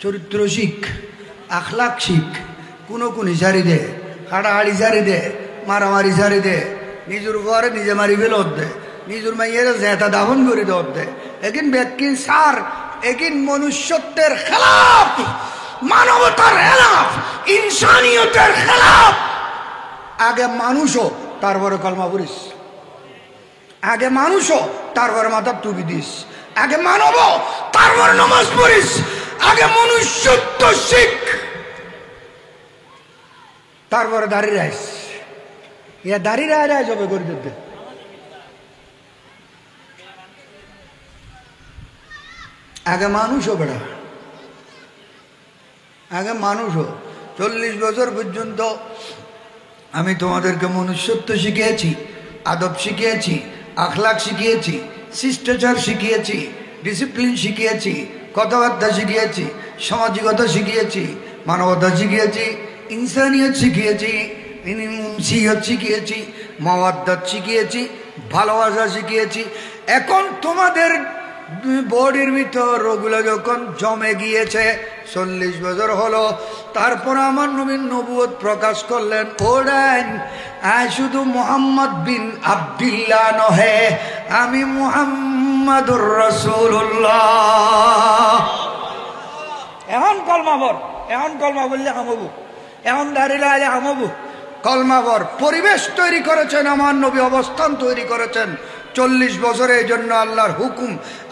চরিত্র শিখ আখলাক শিখ কোনো সারি দে হাড়াহাড়ি সারি দে মারামারি সারি দে নিজের ঘরে নিজে মারি ফেলত দে নিজের মাইয়ের জেতা দাফন করে দত দে একিন ব্যক্তির সার একিন মনুষ্যত্বের খেলাফ মানবতার খেলাফ ইনসানিয়তের খেলাফ আগে মানুষও তারপরে কলমা পড়িস আগে মানুষও তারপরে মাথার টুপি দিস আগে মানব তারপরে নামাজ পড়িস আগে মনুষ্যত্ব শিখ তারপরে দাঁড়িয়ে রাইস ইয়া দাঁড়িয়ে রায় যাবে করে দিতে আগে মানুষও বেড়া আগে মানুষও 40 বছর পর্যন্ত আমি তোমাদেরকে মনুষ্যত্ব শিখিয়েছি আদব শিখিয়েছি আখলাক শিখিয়েছি শিষ্টাচার শিখিয়েছি ডিসিপ্লিন শিখিয়েছি কথাবার্তা শিখিয়েছি সামাজিকতা শিখিয়েছি মানবতা শিখিয়েছি ইনসানিয়ত শিখিয়েছি সিয়ত শিখিয়েছি মাওয়াদ্দাত শিখিয়েছি ভালোবাসা শিখিয়েছি এখন তোমাদের বডির ভিতর ওগুলো যখন জমে গিয়েছে 40 বছর হলো তারপর আমার নবীন নবুয়ত প্রকাশ করলেন ওরাই শুধু মোহাম্মদ বিন আব্দুল্লাহ নহে আমি মুহাম্মাদুর রাসূলুল্লাহ এখন কলমা বললে হামবু এখন দাঁড়িয়ে আলে হামবু কলমাবর পরিবেশ তৈরি করেছেন আমার নবী অবস্থান তৈরি করেছেন 40 বছরে এই জন্য আল্লাহর হুকুম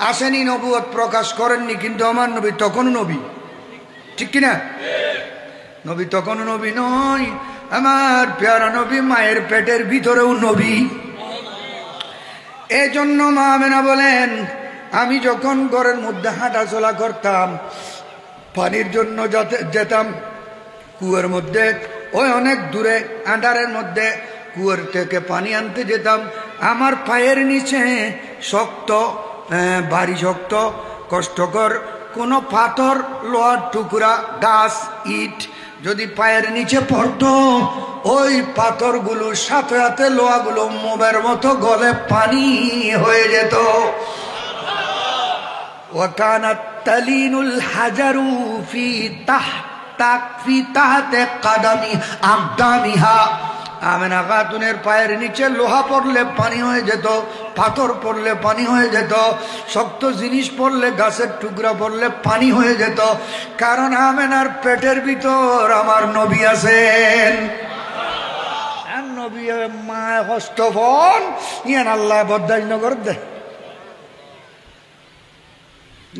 আসেনি নবুয়ত প্রকাশ করেননি কিন্তু আমার নবী তখনও নবী ঠিক কিনা নবী তখনও নবী নয় আমার প্যারা নবী মায়ের পেটের ভিতরেও নবী এই জন্য মা আমেনা বলেন আমি যখন ঘরের মধ্যে হাঁটাচলা করতাম পানির জন্য যেতাম কুয়োর মধ্যে ওই অনেক দূরে আন্ধারের মধ্যে কুয়োর থেকে পানি আনতে যেতাম আমার পায়ের নিচে শক্ত ভারী শক্ত কষ্টকর কোনো পাথর লোহার টুকরা গাছ ইট যদি পায়ের নিচে পড়তো ওই পাথরগুলো সাথে সাথে লোহাগুলো মোমের মতো গলে পানি হয়ে যেত ওয়াকানাত তালিনুল হাজারু ফি তাহতে কাদামি আকদামিহা আমেনা খাতুনের পায়ের নিচে লোহা পড়লে পানি হয়ে যেত পাথর পড়লে পানি হয়ে যেত শক্ত জিনিস পড়লে গাছের টুকরা পড়লে পানি হয়ে যেত কারণ আমেনার পেটের ভিতর আমার নবী আছেন নবী মায় হস্তফন ইয়ান আল্লাহ বরদাস্ত নগর দে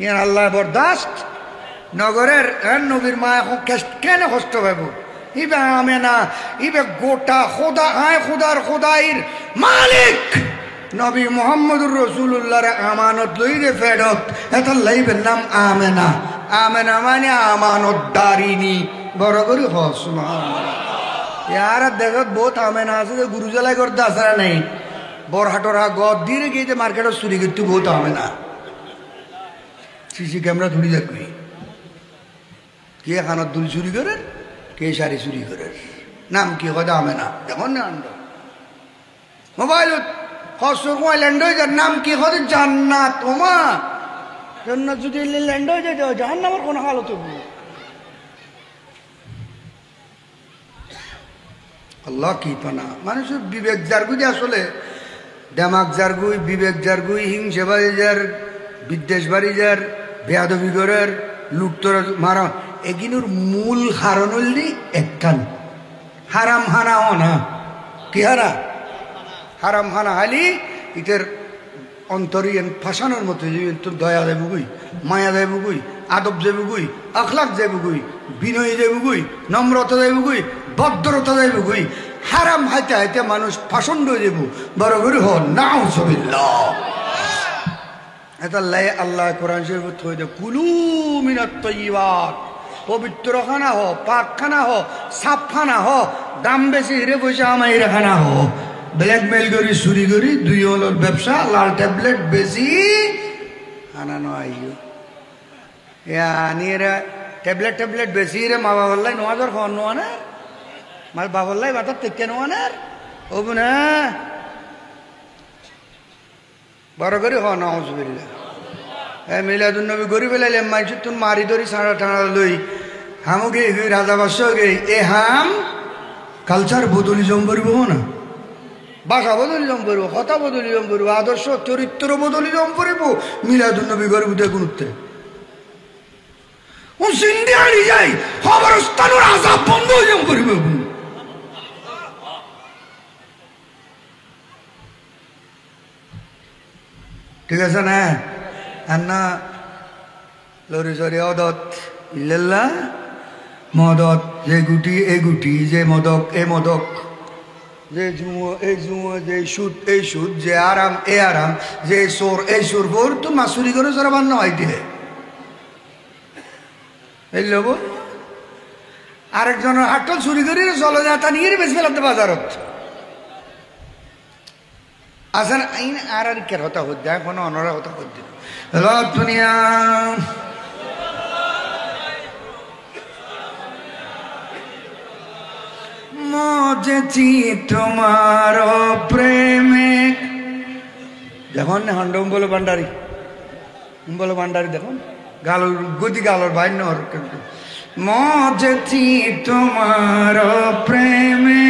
ইয়ান আল্লাহ বরদাস্ত নগরের নবীর মায় কেন হস্ত ভাবু ইবে আমেনা ইবে গোটা খোদা আয় খোদার খোদাইর মালিক নবী মুহাম্মদুর রাসূলুল্লাহর আমানত লইরে ফেরত এটা লাইবের নাম আমেনা আমেনা মানে আমানত দারিনী বড় করে সুবহানাল্লাহ ইয়ার দেখত বহুত আমেনা আছে যে গুরু জ্বালাই করতে আসরা নাই বরহাটরা গদ দিয়ে গিয়ে মার্কেটে চুরি করতে বহুত আমেনা সিসি ক্যামেরা ধুড়ি দেখবি কে খানত দুল চুরি করে কে শাড়ি চুরি করে নাম কি কথা আমেনা যেমন না মোবাইল ল্যান্ড হয়ে যায় নাম কি কথা জান্নাত ওমা জান্নাত যদি ল্যান্ড হয়ে যায় জাহান্নামের কোন হালত আল্লাহ কি পানা মানুষের বিবেক জারগুই আসলে দেমাক জারগুই বিবেক জারগুই হিংসে বাড়ি যার বিদ্বেষ বাড়ি যার বেয়াদবি করার লুটতর মারা এগিনুর মূল হারণ হলি একখান হারাম হানা না কি হারা হারাম হানা হালি ইটের অন্তরিয়ান ফাঁসানোর মতো তোর দয়া দেবগুই মায়া দেবগুই আদব দেবগুই আখলাক দেবগুই বিনয়ী দেবগুই নম্রতা দেবগুই ভদ্রতা যাইব কই হারাম হাইতে হাইতে মানুষ ফাসন্ড হয়ে যাব বড় করে হ নাউজুবিল্লাহ এটা লাই আল্লাহ কোরআন শরীফ থই দে কুলু মিনাত তাইয়্যিবাত পবিত্র খানা হ পাক খানা হ সাফ খানা হ দাম বেশি হিরে পয়সা আমাইরে খানা হ ব্ল্যাকমেল করি চুরি করি দুই হলোর ব্যবসা লাল ট্যাবলেট বেশি খানা নয় আনিয়ে ট্যাবলেট ট্যাবলেট বেশি রে মা বাবার নোয়াজর খাওয়ার নোয়ানের মার বাবার লাই বাতার থেকে নোয়ানের ও না বড় করে হ নাউজুবিল্লাহ মিলাদুন নবী গরিব লাইলে মাইছ তুন মারি ধরি সাড়া টানা লই হামুকে রাজা বাদশা গে এ হাম কালচার বদলি জম করব না ভাষা বদলি জম করব কথা বদলি জম করব আদর্শ চরিত্র বদলি জম করব মিলাদুন নবী গরিব উঠে গুরুত্বে ও সিন্ধি আনি যাই খবরস্থানের আজাব বন্ধ হয়ে জম করব ঠিক আছে না আন্না লরি সরি অদত ইল্লাল্লাহ মদত যে গুটি এ গুটি যে মদক এ মদক যে জুয়ো এই জুয়ো যে সুদ এই সুদ যে আরাম এ আরাম যে সোর এই সোর বোর তো মাসুরি করে সারা বান্ন হয় দিয়ে এই লোক আরেকজনের হাটল চুরি করি চলে যা তা নিয়ে বেশি ফেলাতে বাজারত আসেন আইন আর কের হতা হত যায় কোনো অনরা হতা হত দিল দুনিয়া মজেছি তোমার প্রেমে দেখুন না হন্ড উম্বল ভান্ডারি দেখুন গালর গদি গালর ভাই নর কিন্তু মজেছি তোমার প্রেমে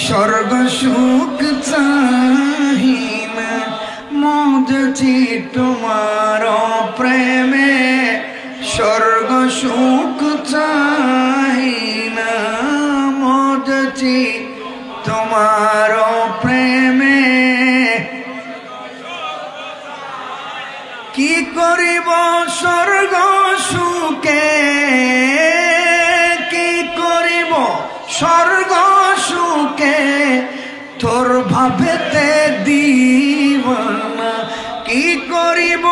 স্বর্গ সুখ চাহি না মজেছি তোমার প্রেমে স্বর্গ সুখ চাহি না মজেছি তোমার প্রেমে কি করিব স্বর্গ সুখে কি করিব স্বর্গ সুখে তোর ভাবেতে দিবানা কি করিব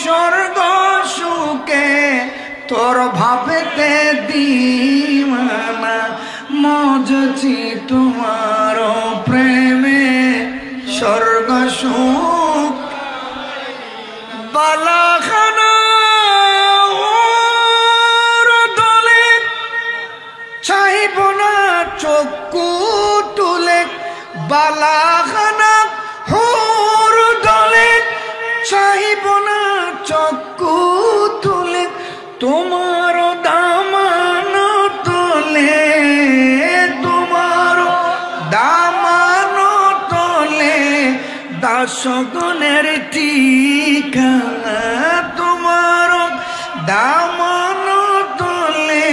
স্বর্গ সুখে তোর ভাবেতে দিবানা মজেছি তোমার প্রেমে স্বর্গ সুখ বালাখানা দলে চাইব না চক্ষু তুলে বালাখানা হোর দলে চাইব না চক্ষু তুলে তোমার দামান তোলে তোমার দামান তোলে দাসগণের ঠিকানা তোমার দামান তোলে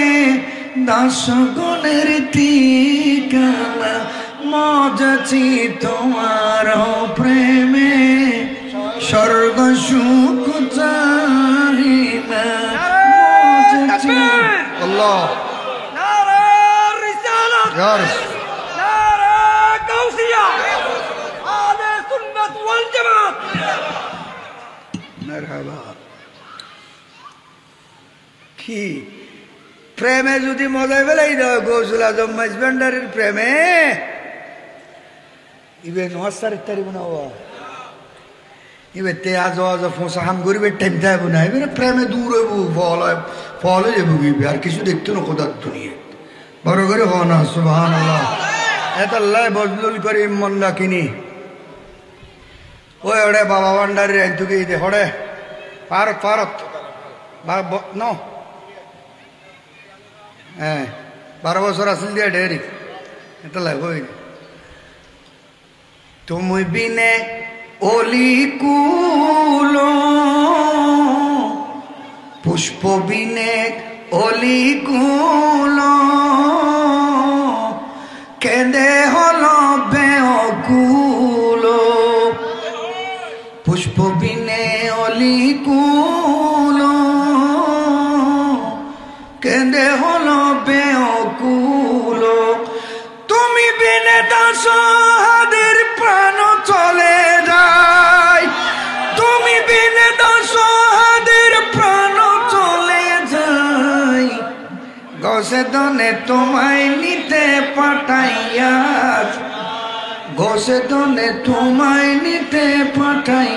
দাসগণের ঠিকানা মজেছি তোমার প্রেমে স্বর্গ সুখ চাহি না মজেছি আল্লাহ কি প্রেমে যদি মজাই বেলাই দেওয়া গৌসুল আজম মাইজবান্ডারের প্রেমে ইবে নহার ইত্যাদি বানাবো ইবে তে আজ আজ ফোঁসা হাম গরিবের টাইম দেব না এবার প্রেমে দূর হইব ফল হয়ে যাবো গিয়ে আর কিছু দেখতো না কোথার দুনিয়া বড় করে হ না সুবহানাল্লাহ এত আল্লাহ বদলুল করে মন্দা কিনি ওই ওড়ে বাবা ভান্ডারের এনতুকে দে হড়ে পারত ন হ্যাঁ 12 বছর আসল দিয়া ডেরি এটা লাগবে তুমি বিনে অলি কুলো পুষ্প বিনে অলি কুলো কেঁদে হলো বেকুলো পুষ্প বিনে অলি কুলো কেঁদে হলো বেকুলো দশহাদের প্রাণ চলে যায়, তুমি বিনে দশহাদের প্রাণ চলে যায়। গসে দনে তোমায় নিতে পাঠাইয়া, গসে দনে তোমায় নিতে পাঠাই,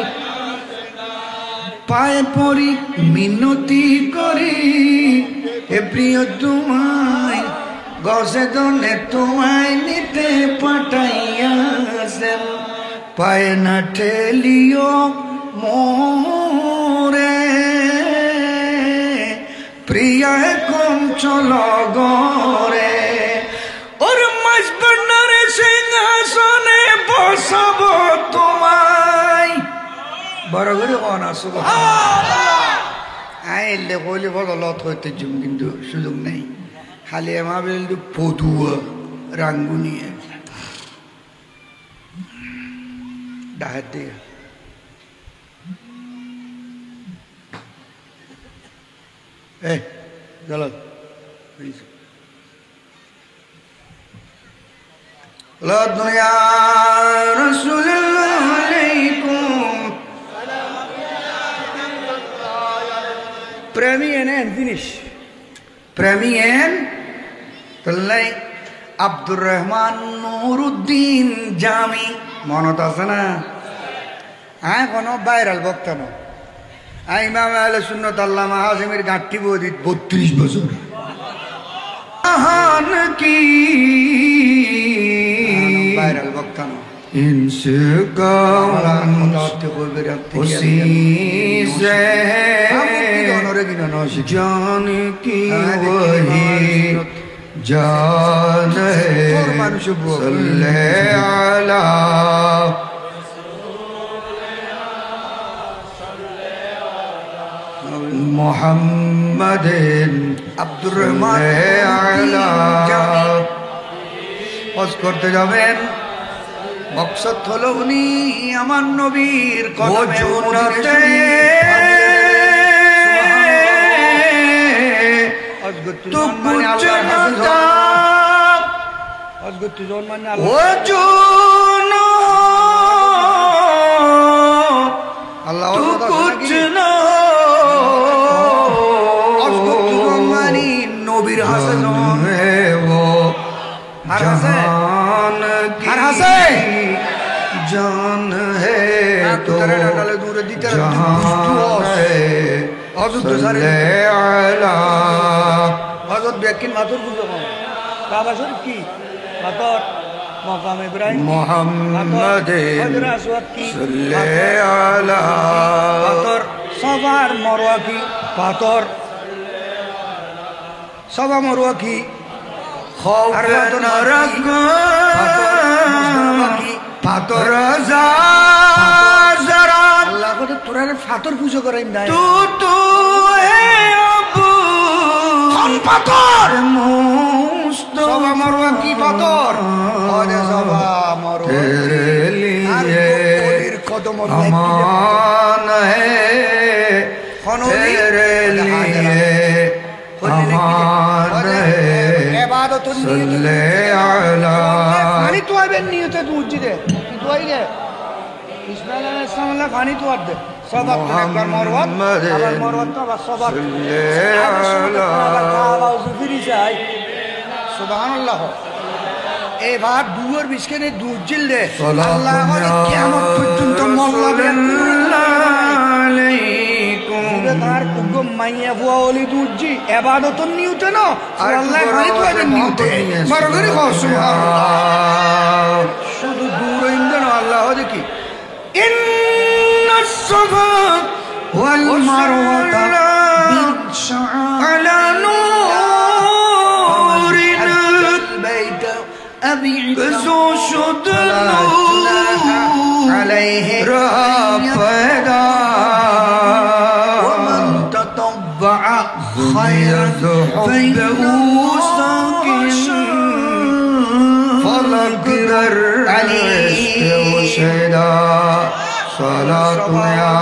পায়ে পড়ি মিনতি করি এ প্রিয় তোমায়, গসে দনে তোমায় নিতে পাঠাইয়াছেন। পায়ে না ঠেলিও মোরে প্রিয়া কোন চলো গরে, ওর মাঝবন্ডার সিংহাসনে বসাবো তোমায়। বড় করে কোন আসব আইলে কইলে বদলত হইতে জুম, কিন্তু সুযোগ নেই। খালি আমার পদুয়া রাঙ্গুনিয়ে ডাহাত দিয়ে চলো দুনিয়া রাসূলুল্লাহ আলাইকুম প্রেমী এনেন জিনিস, প্রেমী এন তাহলে আব্দুর রহমান নুরুদ্দিন জামি মনত আছে না? হ্যাঁ, কোনো ভাইরাল বক্তা না। ইমাম আহলে সুন্নাত আল্লামা হাশেমের গাঁটটি বদিত 32 বছর কি ভাইরাল বক্তা না। ইনসে গাওয়ান উসি সে জান কি ওহি জান है सल्ले अला মুহাম্মাদিন আব্দুর রহমান হজ করতে যাবেন। মকসদ হলো উনি আমার নবীর কদমে আল্লাহ নবীর হাসান জান হে তো দূরে দিতে হযরত ব্যাকিন মাতুর বুঝো বাবা শরীফ কি মাতর মাকাম ইব্রাহিম মুহাম্মাদিন সাল্লাল্লাহু আলা পাথর সবার মরওয়া কি পাথর সবা মরওয়া কি খাউফ নরক পাথর যারা আল্লাহ কত তোরা পাথর পূজা করাই না তু হে আবু কোন পাথর সবা মরওয়া কি পাথর ওরে সবা মরওয়া তেরে লিয়ে কদম আমান হে তেরে লিয়ে আমান হে ইবাদত সাল্লে আলা পানি তো আইবেন নিয়তে তু উজ্জিদে কি তো আইলে ইসমাইল আলাইহিস সালাম পানি তো আদে সবাত একবার মরওয়াত আবার মরওয়াত তো আবার সবাত সাল্লে আলা আল্লাহু যুফিরি চাই সুবহানাল্লাহ। এবার দুয়ার বিছখানে দুজিল দে আল্লাহ আমাদের কিয়ামত পর্যন্ত মোল্লা আলাইকুম তার কুগম মাইয়া বুয়া ওলি দুজি ইবাদত নিউতে না আর আল্লাহ পানি তো আইবেন নিউতে মারগরি সুবহানাল্লাহ। শুধু দূর ইন্দ্র আল্লাহ দেখি ইন্নাস সাফা ওয়াল মারওয়াতা বিন শাআলা নূরিন বাইত أبي شد عليه رافدا ومن تطبع خير حبه ساكن فلقدر عليه وشهدا صلاة يا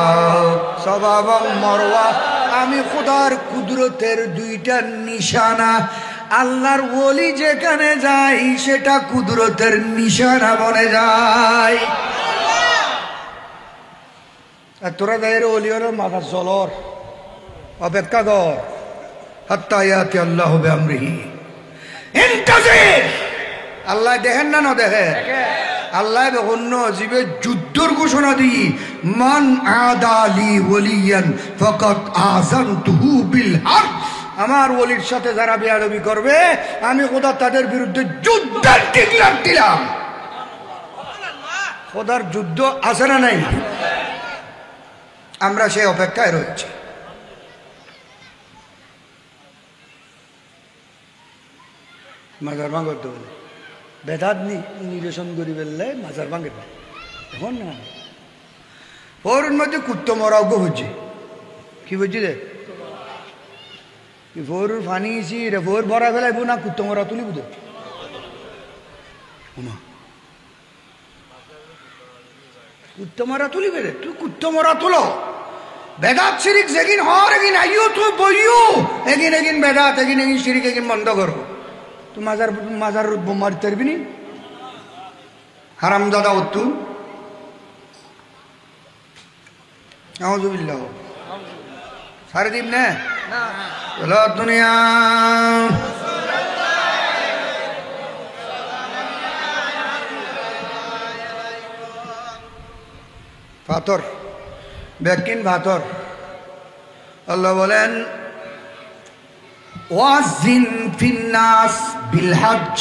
সবাব মরওয়া আমি খোদার কুদরতের দুইটা নিশানা আল্লাহর ওলি যেখানে যায় সেটা কুদরতের নিশানা বনে যায়। আর তোরা দায়ের ওলি হলো মাথা চলর অপেক্ষা কর হাত্তা ইয়াতি আল্লাহু বিআমরিহি ইনতাজির। আল্লাহ দেখেন না দেখে আল্লাহ অন্য জীবে যুদ্ধের ঘোষণা দিই মান আদালি ওলিয়ান ফাকাত আযানতুহু বিল হারব। আমার ওলির সাথে যারা বেয়াদবি করবে আমি খোদা তাদের বিরুদ্ধে যুদ্ধের ডিক্লার দিলাম। খোদার যুদ্ধ আছে না নাই? আমরা সেই অপেক্ষায় রয়েছি। মাজার ভাঙর তো বেদাত নিরসন করি ফেললে মাজার ভাঙে এখন না ফোরের মধ্যে কুত্ত মরাও গো হচ্ছে কি বলছি রে ফোর ফানিছি রে ফোর ভরা ফেলাইব না কুত্ত মরা তুলি বুঝে কুত্ত মরা তুলি বেড়ে তুই কুত্ত মরা তুলো বেদাত শিরিক যেগিন হর এগিন আইও তুই বইও এগিন এগিন বেদাত এগিন এগিন শিরিক এগিন বন্ধ করো। তুই মাজার বোম মারতে পারবি নি হারাম দাদা উত্তু আউযুবিল্লাহ সারে দিন না চলো দুনিয়া পাথর বেকিন পাথর। আল্লাহ বলেন ওয়াজিন ফিন্নাস বিল হজ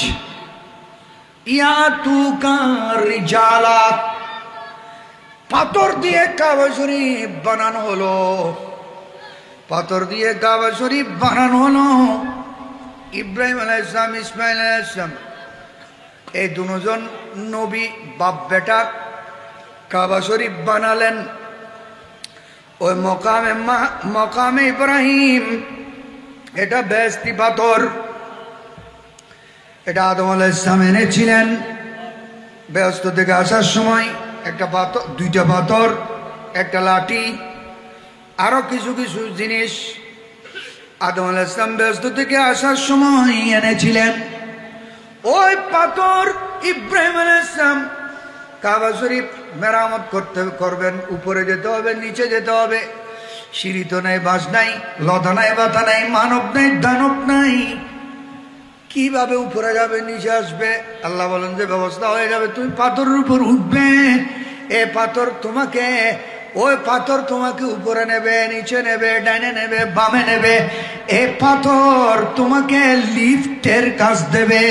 ইয়াতুকা রিজালা। পাথর দিয়ে কাবা শরীফ বানানো হলো, পাথর দিয়ে কাবা শরীফ বানানো হলো। ইব্রাহিম আলাইহিস সালাম ইসমাইল আলাইহিস সালাম এই দুজন নবী বাপ বেটা কাবা শরীফ বানালেন। ওই মকামে ইব্রাহিম এটা বেহেশতি পাথর, এটা আদম আলাইহিস সালাম এনেছিলেন বেহেশত থেকে আসার সময়। একটা পাথর, দুইটা পাথর, একটা লাঠি, আরো কিছু কিছু জিনিস আদম আলাইহিস সালাম বেহেশত থেকে আসার সময় এনেছিলেন। ওই পাথর ইব্রাহিম আলাইহিস সালাম কাবা শরীফ মেরামত করবেন। উপরে যেতে হবে, নিচে যেতে হবে, সিঁড়ি তো নাই, বাস নাই, লতা নাই, বাতা নাই, মানব নাই, দানব নাই, কিভাবে উপরে যাবে নিচে আসবে? আল্লাহ বলেন যে ব্যবস্থা হয়ে যাবে, তুমি পাথরের উপর উঠবে। এ পাথর তোমাকে, ওই পাথর তোমাকে উপরে নেবে, নিচে নেবে, ডাইনে নেবে, বামে নেবে। এ পাথর তোমাকে লিফটের কাজ দেবে।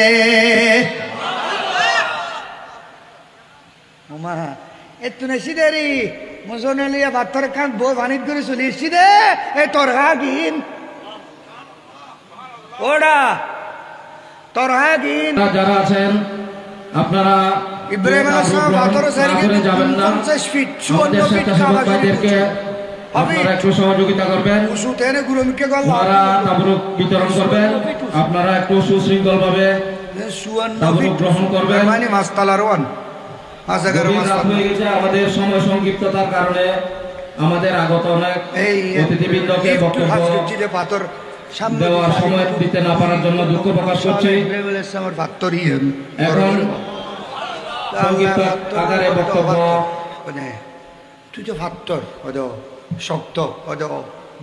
এত নেছি দেরি মজনিয়া পাথর কান বই বানিত করে চলে এসছি দে এ তোর হাগিন ওরা তোর হাগিন যারা আছেন আপনারা ইব্রাহিম আলাইহিস সালাম পাথর সারিকে 50 ফিট 54 ফিট কাবা শরীফকে আপনারা একটু সহযোগিতা করবেন। উসুতেনে গুরুমকে গল্লা আপনারা তাবরুক বিতরণ করবেন। আপনারা একটু সুশৃঙ্খলভাবে তাবরুক গ্রহণ করবেন। মানে মাসতালার ওয়ান আমাদের সময় সংক্ষিপ্ততার কারণে আমাদের আগত অনেক অতিথিবৃন্দকে বক্তব্য দেওয়ার সময় দিতে না পারার জন্য দুঃখ প্রকাশ করছি। এখন সংক্ষিপ্ত আকারে বক্তব্য। তুই তো ফাত্তর হদ শক্ত হদ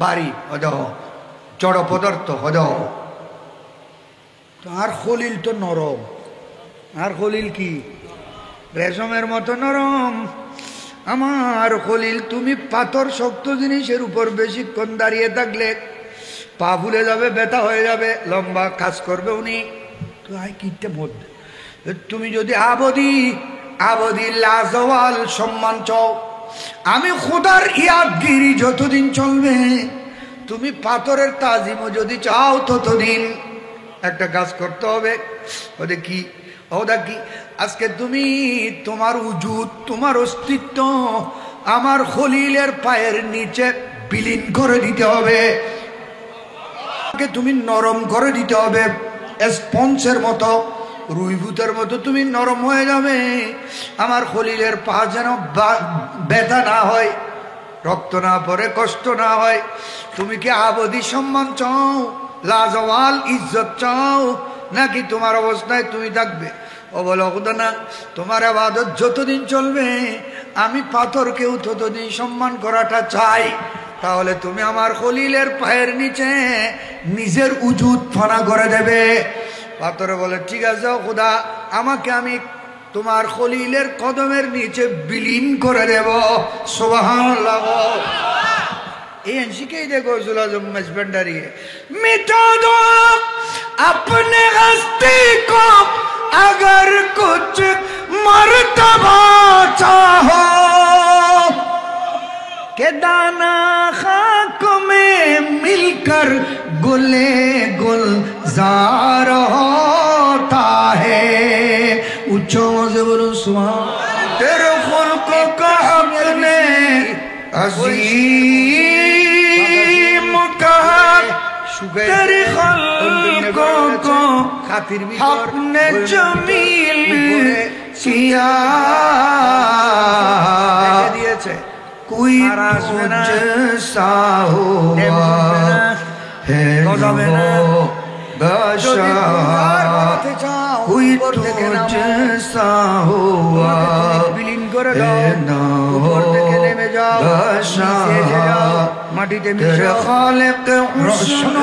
বাড়ি হদ জড় পদার্থ হদ আর খলিল তো নরম। আর খলিল কি রেশমের মতো নরম। আমার খলিল তুমি পাথর শক্ত জিনিসের উপর বেশিক্ষণ দাঁড়িয়ে থাকলে পা ফুলে যাবে, ব্যথা হয়ে যাবে, লম্বা কাজ করবে উনি। তো আই কিটে মধ্যে তুমি যদি আবদি লাজওয়াল সম্মান চাও, আমি খোদার ইয়াদগিরি যতদিন চলবে, তুমি পাথরের তাজিমও যদি চাও ততদিন একটা কাজ করতে হবে। ওদের কি ওটা কি আজকে তুমি তোমার উজুদ, তোমার অস্তিত্ব আমার খলিলের পায়ের নিচে বিলীন করে দিতে হবে। তুমি নরম করে দিতে হবে, স্পঞ্জের মতো, রুইভূতের মতো তুমি নরম হয়ে যাবে। আমার খলিলের পা যেন ব্যথা না হয়, রক্ত না পড়ে, কষ্ট না হয়। তুমি কি আবদি সম্মান চাও? লাজওয়াল ইজ্জত চাও নাকি তোমার অবস্থায় তুমি থাকবে? ও বলো খোদা না, তোমার ইবাদত যতদিন চলবে আমি পাথরকেও ততদিন সম্মান করাটা চাই। তাহলে তুমি আমার খলিলের পায়ের নিচে নিজের উজুদ ফানা করে দেবে। পাথরে বলে ঠিক আছে খোদা, আমাকে আমি তোমার খলিলের কদমের নিচে বিলীন করে দেব। সুবহানাল্লাহ। ये शिके देखो जुलाजुम मजबंडरी है। मिटा दो अपने हस्ती को अगर कुछ मर्तबा चाहो, के दाना खाक में मिलकर गुले गुलजार होता है। उच्चों से बोलो सुभान। तेरे खुल्कों का अपने अजीम कहा, तेरे खल्कों को अपने जमील किया। कोई तुझसा हुआ है बशा, कोई तुझसा हुआ है ना बशा। तेरे खालिक हुस्न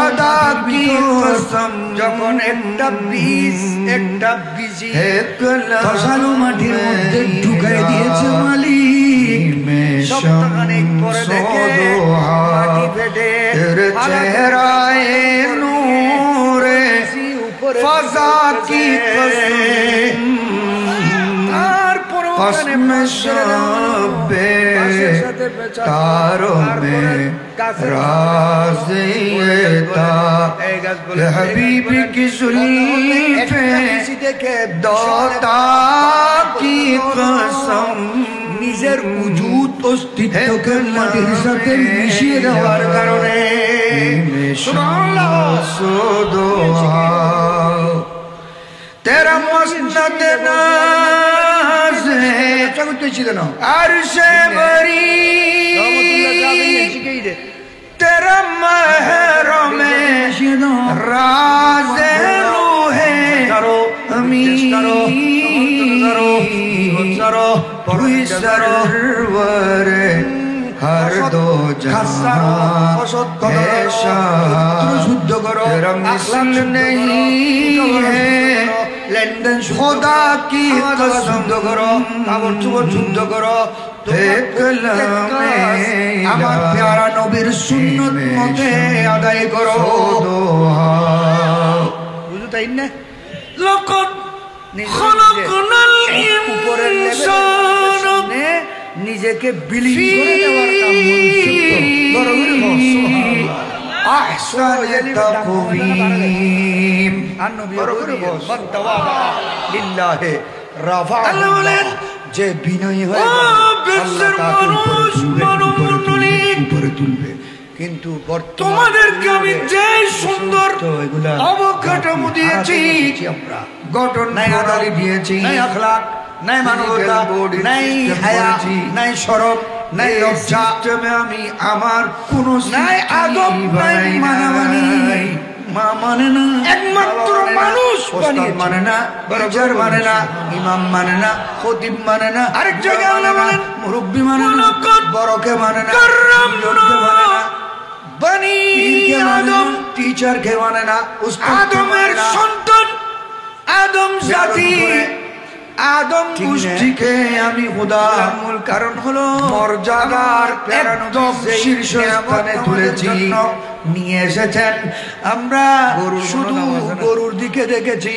अदा की कसम, যখন একটা বীজ তসালু মাটির মধ্যে ঢুকাই দিয়েছে মালিক, সপ্তাহখানেক পরে দেখে মাটি ফেটে চেহারায় নূরে ফজা কি কসম, कसम शबे तारों में राज़ ये था, हबीबी की जुल्फ़े दोता की कसम। নিজের উজুদ অস্তিত্বকে মাটির সাথে মিশিয়ে দেওয়ার কারণে তেরা মসনদ নাজ अर्शे बरी तेरा महरम राज रूहे अमीर सरवर हर दो जहां शुद्ध करो, मिसल नहीं है लेनदेन खुदा की कसम करो, काबड़ चुबड़ शुद्ध करो। আমার প্যারা নবীর সুন্নত মতে আদায় করো। বুঝো তাই না? লকত খলকনাল ইনসানা, নিজেকে বিলীন করে দেওয়ার কাম আহসান তাকওয়িম। আর নবী মান তাওয়াবা লিল্লাহি রাফা, আল্লাহ বলেন যে বিনয়ী হয়ে আল্লাহ তাকে উপরে তুলবে। কিন্তু তোমাদেরকে আমি যে সুন্দর অবকাঠামো দিয়েছি, গঠন প্রণালী দিয়েছি, নাই আখলাক, নাই মানবতা, নাই হায়া, নাই শরম, নাই লজ্জা, আমি আমার কোন নাই আদব, নাই মানামানি। মা মানে না, একমাত্র মানুষ মানে না, টিচার মানে না, ইমাম মানে না, খতিব মানে না, আরেক জায়গায় আল্লাহ বলেন মুরব্বি মানে না, বড়কে মানে না, বনি আদম টিচারকে মানে না, আদমের সন্তান, আদম জাতি, আদম গোষ্ঠীকে আমি খোদা মূল কারণ হলো মর্যাদার একদম শীর্ষস্থানে তুলেছি, নিয়ে এসেছেন। আমরা শুধু গরুর দিকে দেখেছি,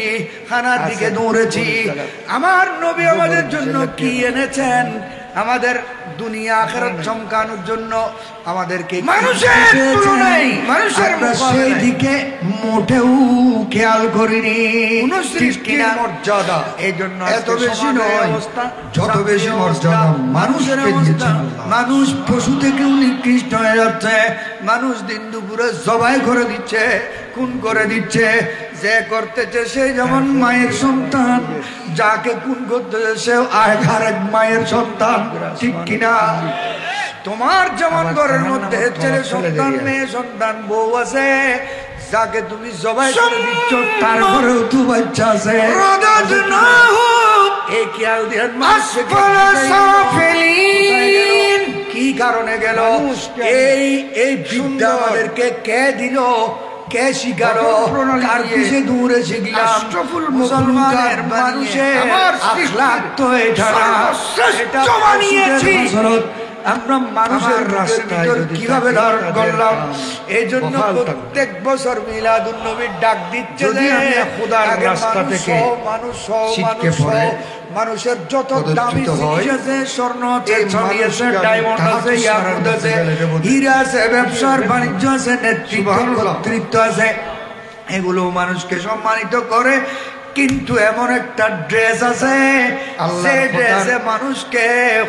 খানার দিকে দৌড়েছি। আমার নবী আমাদের জন্য কি এনেছেন? আমাদের দুনিয়া আখিরাত চমকানোর জন্য আমাদেরকে মানুষের তুলনায় মানুষের সেই দিকে মোটেও খেয়াল করিনি। সৃষ্টির মর্যাদা এই জন্য এত বেশি নয়, যত বেশি মর্যাদা মানুষের অবস্থা। মানুষ পশু থেকেও নিকৃষ্ট হয়ে যাচ্ছে। মানুষ দিন দুপুরে জবাই করে দিচ্ছে, খুন করে দিচ্ছে। যে করতেছে সে যেমন মায়ের সন্তান, যাকে খুন করতেছে সেও আরেক মায়ের সন্তান, ঠিক কিনা? তোমার যেমন ঘরের মধ্যে ছেলে সন্তান মেয়ে সন্তান বউ আছে যাকে তুমি জবাই করে দিচ্ছ তার ঘরেও তো বাচ্চা আছে এই খেয়াল দিন কি কারণে গেল এই বিদ্যা আমাদেরকে কে দিল কে শিখালো কার পিছে দূরে শিখলাম মুসলমানের মানুষের আখলাক তো এটা বানিয়েছি আমরা মানুষের রাস্তায় কিভাবে ধারণ করলাম এই জন্য প্রত্যেক বছর মিলাদুন নবীর ডাক দিচ্ছে যে খোদার রাস্তা থেকে মানুষ মানুষের যত দামি জিনিস আছে স্বর্ণ আছে চাঁদি আছে ডায়মন্ড আছে ইয়াকুত আছে হীরা আছে ব্যবসার বাণিজ্য আছে নেতৃত্ব আছে এগুলো মানুষকে সম্মানিত করে কিন্তু এমন একটা ড্রেস আছে যে ড্রেসে মানুষকে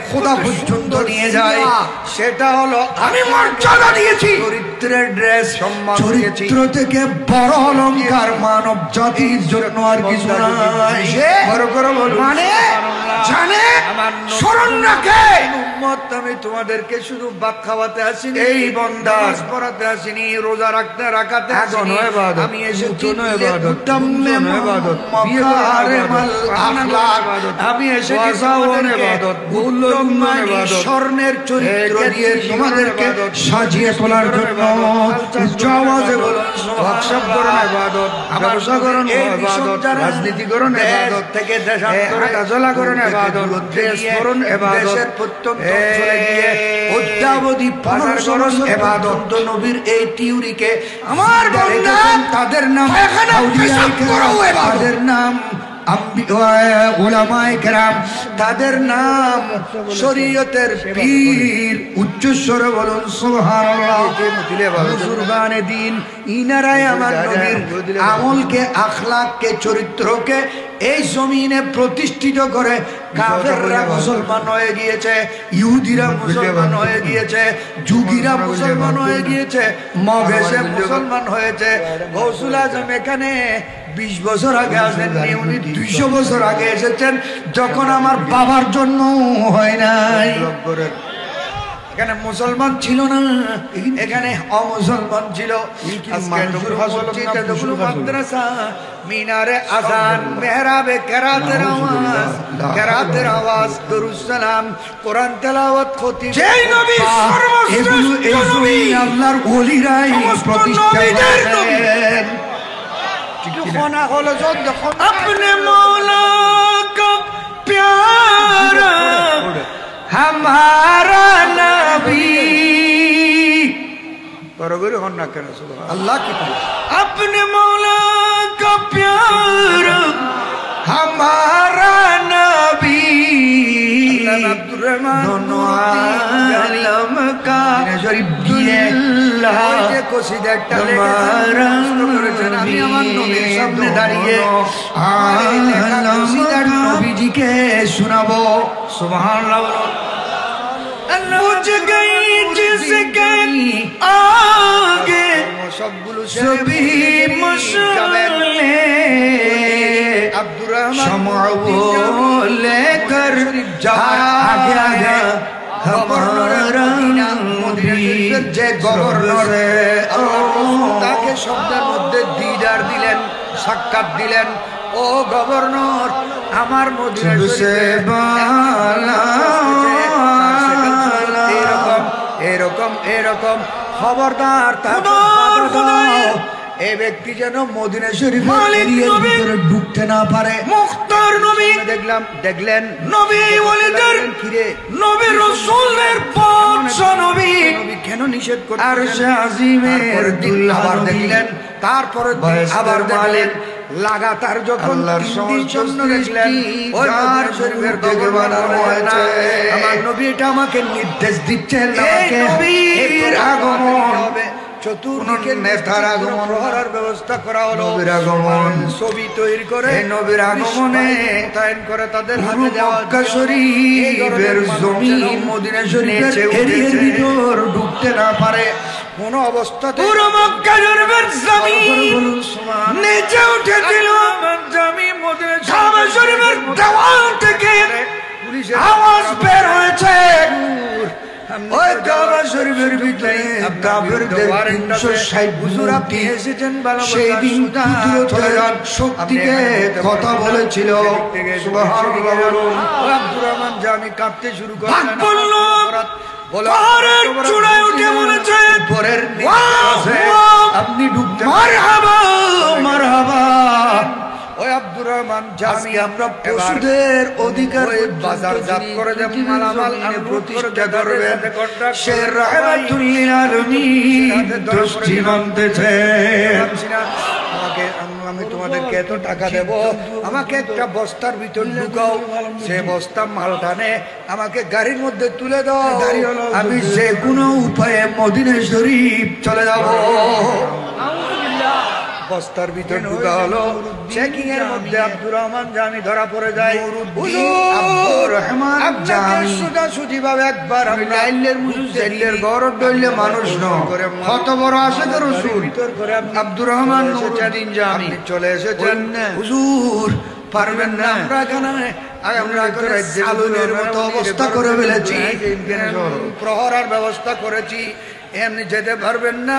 খোদা পর্যন্ত নিয়ে যায় সেটা হলো আমি মর্যাদা দিয়েছি চরিত্রের ড্রেস চরিত্র থেকে বড় অলংকার মানব জাতির জন্য আর কিছু নাই বড় করে বল মানে জানে স্মরণ রাখে উম্মত আমি তোমাদেরকে শুধু ভাত খাওয়াতে আসিনি এই নামাজ পড়াতে আসিনি রোজা রাখাতে আসিনি আমি এসেছি আমি এসেছি স্বর্ণের চরিত্র দিয়ে তোমাদেরকে সাজিয়ে তোলার জন্য রাজনীতিকরণ থেকে নবীর এই টিউরিকে আমার তাদের নাম তাদের নাম তাদের নাম শরীয়তের পীর উচ্চস্বরে বলুন সুবহানাল্লাহ বুজুর্গানে দিন ইনারাই আমার নবীর আমলকে আখলাককে চরিত্রকে এই জমিনে প্রতিষ্ঠিত করে কাফেররা মুসলমান হয়ে গিয়েছে ইহুদিরা মুসলমান হয়ে গিয়েছে যুগীরা মুসলমান হয়ে গিয়েছে মগেশে মুসলমান হয়েছে গৌসুল আজম এখানে 20 বছর আগে আসেননি উনি 200 বছর আগে এসেছেন যখন আমার বাবার জন্য হয় নাই এখানে মুসলমান ছিল না এখানে অমুসলমান ছিল মাদ্রাসা মিনারে আযান মেহরাবে কেরাতের আওয়াজ দরুদ সালাম কোরআন তেলাওয়াত খতিব যেই নবী সর্বশ্রেষ্ঠ নবী আল্লাহর ওলিরাই প্রতিষ্ঠা করেন होना होलो जो अपने मौला का प्यारा हमारा नबी बरोबर होना करना सुबह अल्लाह की अपने मौला का प्यारा हमारा नबी अब्दुल रहमान दोनों आलम का शरीफ दिए কসিদা একটা করেছেন আমি আমার নবীর সামনে দাঁড়িয়ে নবীজিকে শোনাবো সুবহানাল্লাহ मुझ गई जिसके आगे सबগুলো सभी मुश्किलें अब्दुल रहमान शमा लेकर आगे आगे যে গভর্নর তাকে শব্দের মধ্যে দিদার দিলেন সাক্ষাৎ দিলেন ও গভর্নর আমার এরকম খবরদার এই ব্যক্তি যেন মদিনা শরীফের ভিতরে ঢুকতে না পারে মুখতার নবী দেখলেন নবী ওলিদের নবী রাসূলের বাদশা নবী কেন নিষেধ করলেন আরশে আজিমের আবার দেখলেন তারপরে আবার দেখলেন লাগাতার যখন জন্য দেখলেন ওই মদিনা শরীফের থেকে বানানো হয়েছে আমার নবী এটা আমাকে নির্দেশ দিচ্ছেন আমাকে নবীর আগমন হবে চতুর্দিকে নেতার আগমন হওয়ার ব্যবস্থা করা হলো নবীর আগমন ছবি তৈরি করে নবীর আগমনে তাইন করে তাদের হাতে দেওয়া মক্কা শরীফের জমিন মদিনা শরীফের এরিয়ার ভিতর ঢুকতে না পারে কোন অবস্থাতে পুরো মক্কা শরীফের জমিন নিচে উঠে দিল জমিন মদিনা শরীফের দেওয়াল থেকে পুলিশের আওয়াজ বের হয়েছে ওই কাবা শরীফের ভিতরে কাফেরদের 360 হুজুর আপনি এসেছেন সেই দিন কুদরতের শক্তিকে কথা বলেছিল সুবহানাল্লাহ। আব্দুর রহমান জামি কাঁপতে শুরু করলেন, বলল পাহাড়ের চূড়ায় উঠে বলেছে পরের আপনি ডুবতে মারহাবা মারহাবা। ওই আব্দুর রহমান জামি আমরা পশুদের অধিকার বাজারজাত করে দেব, মালামাল আমি প্রতিষ্ঠা করবে সে রাহমাতুল লিল আলামিন দৃষ্টি বাঁধতেছে। আমাকে আমি তোমাদেরকে এত টাকা দেব, আমাকে একটা বস্তার ভিতর ঢুকাও, সে বস্তা মাল টানে আমাকে গাড়ির মধ্যে তুলে দাও, আমি যে কোনো উপায়ে মদিনা শরীফ চলে যাব। বস্তার ভিতর ঢুকা হলো, চেকিং এর মধ্যে আব্দুর রহমান জামি ধরা পড়ে যায়। আব্দুর রহমান জামি সোজাসুজি ভাবে একবার লাইলের মুজুজেলের গরদ দইলে মানুষ নয় করে কত বড় আশিক রাসূল আব্দুর রহমান নুরুদ্দিন জামি চলে এসেছেন। হুজুর পারবেন না, আমরা আলুনের মতো অবস্থা করে ফেলেছি, প্রহরার ব্যবস্থা করেছি, এমনি যেতে পারবেন না,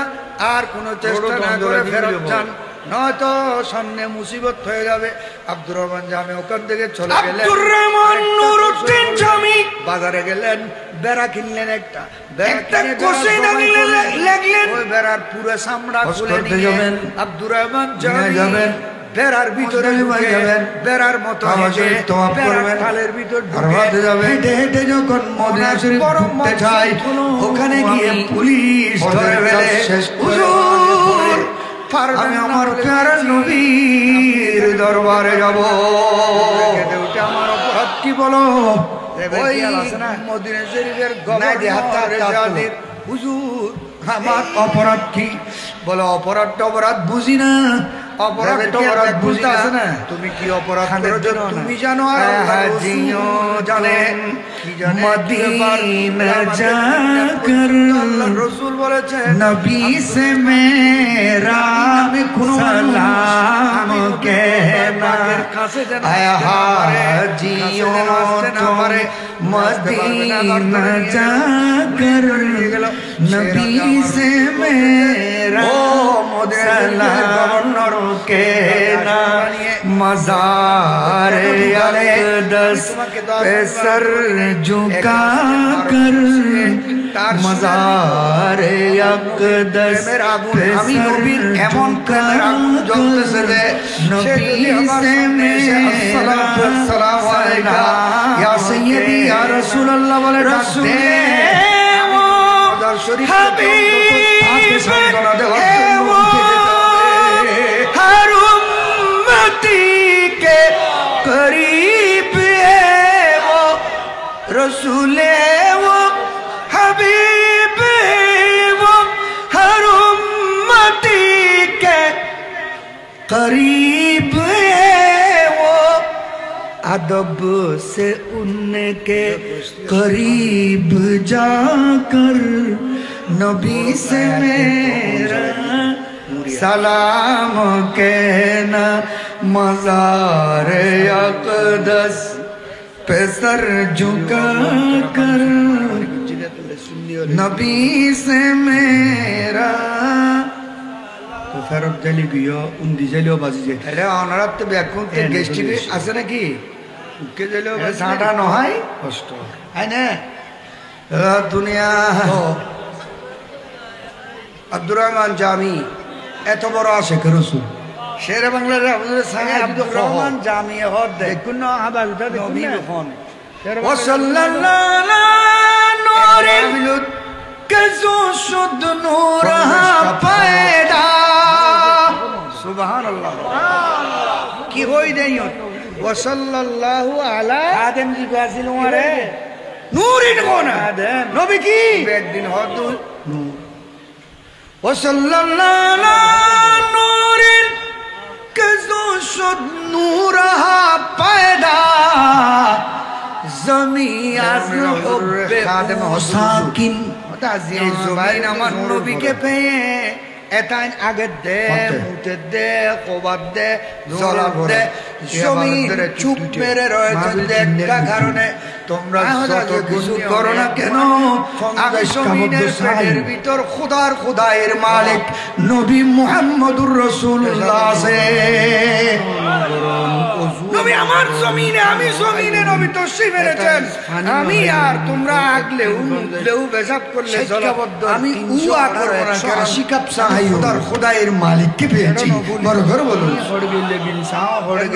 আর কোনো চেষ্টা না করে ফেরত যান, নয়তো সামনে মুসিবত হয়ে যাবে। আব্দুর রহমান জামি ওখান থেকে চলে গেলেন। আব্দুর রহমান নুরুদ্দিন জামি বাজারে গেলেন, বেড়া কিনলেন, একটা কষে লাগলেন, ওই বেড়ার পুরো চামড়া খুলে নিয়ে আব্দুর রহমান জামি যাবেন বেড়ার ভিতরে যাবেন, বেড়ার মতো খালের ভিতর হেঁটে হেঁটে যখন মদিনা শরীফ ঢুকতে যায়, ওখানে গিয়ে পুলিশ ধরে ফেলে। হুজুর আমি আমার প্যারা নবীর দরবারে যাব, আমার অপরাধ কি বলো? ওই মদিনা শরীফের গভর্নর হুজুর আমার অপরাধ কি? বলো অপরাধ অপরাধ বুঝি না, অপরাধ অপরাধ বুঝতে আছে না, তুমি কি অপরাধ করেছো তুমি জানো, আর জিও জানে কি জানে। মদিনা যাকর রাসূল বলেছেন নবী সে মেরা সালাম कहना आया हाजियों तुम्हारे मदीना जाकर नबी से मेरा सलाम कहना मज़ार अक़दस पे सर झुका कर मज़ार अक़दस पे सर झुका कर नबी से मेरा सलाम अलैका या सय्यदी या रसूल अल्लाह वाले रसूल हबीब है वो हर उम्मती के करीब है वो रसूल है वो हबीब है वो हर उम्मती के करीब है वो अदब से उनके करीब जाकर नबी से मेरा सलाम कहना मज़ार अक़दस पे सर झुका कर नबी से मेरा তো ফেরত জালি গিয়ে উন্দি জালিও বাজি যায় আরে অনারাত তো ব্যাকুন তে গেস্ট আছে নাকি উকে জালিও সাঁটা নহয় কষ্ট হয় না দুনিয়া। আব্দুর রহমান জামি এত বড় আশিক রাসূল শেরে বাংলার আব্দুর রহমান জামি হদ দেখুন না আবার উঠা দেখুন ওয়া সাল্লাল্লাহু আলা নূর কেজো শুদ্ধ নূর পায়দা সুবহানাল্লাহ কি হই দেই ওয়া সাল্লাল্লাহু আলা আদম জি গাছিল মারে নূরিন কোন আদম নবী কি একদিন হদ ওয়া সাল্লাল্লাহু আলা নূরিন কেজো শুদ্ধ নূর পায়দা জমি আজ হুব্বে খাদেম সাকিন জমিন আমার নবীকে পেয়ে এটাই আগে দে মুতে দে কবাদ দে জলাব দে জমি চুপ মেরে রয়েছে দেখা কারণে তোমরা যত কিছু করো না কেন, আমি জমিনের পেটের ভিতর খোদার মালিক নবী মুহাম্মদুর রাসূলুল্লাহ আছে। নবী আমার জমিনে, আমি জমিনে নবী তশরিফ এনেছেন। আমি আর তোমরা আগলেও বেজাব করলে আমি উয়া করব না, কারণ শিকাপ সাহাই খোদার মালিককে পেয়েছি। বড় করে বলুন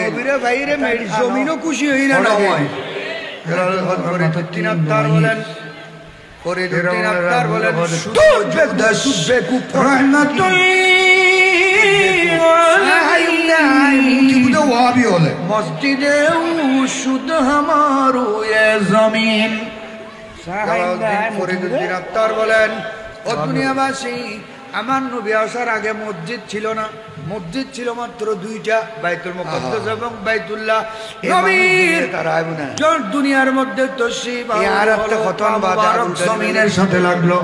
নবীরে ভাইরে মেরি জমিনও খুশি হই না নয়। তিনাত্তার বলেন তিনাত্তার বলেন মসজিদে শুদ্ধ আমার জমিন ফরিদুদ্দিন আত্তার বলেন, ও দুনিয়াবাসী, আমার নবী আসার আগে মসজিদ ছিল না। মসজিদ ছিল মাত্র দুইটা, বাইতুল মুকাদ্দাস এবং বাইতুল্লাহ। নবীর দুনিয়ার মধ্যে তশরিফ আর একটা খতম মুবারক জমিনের সাথে লাগলো।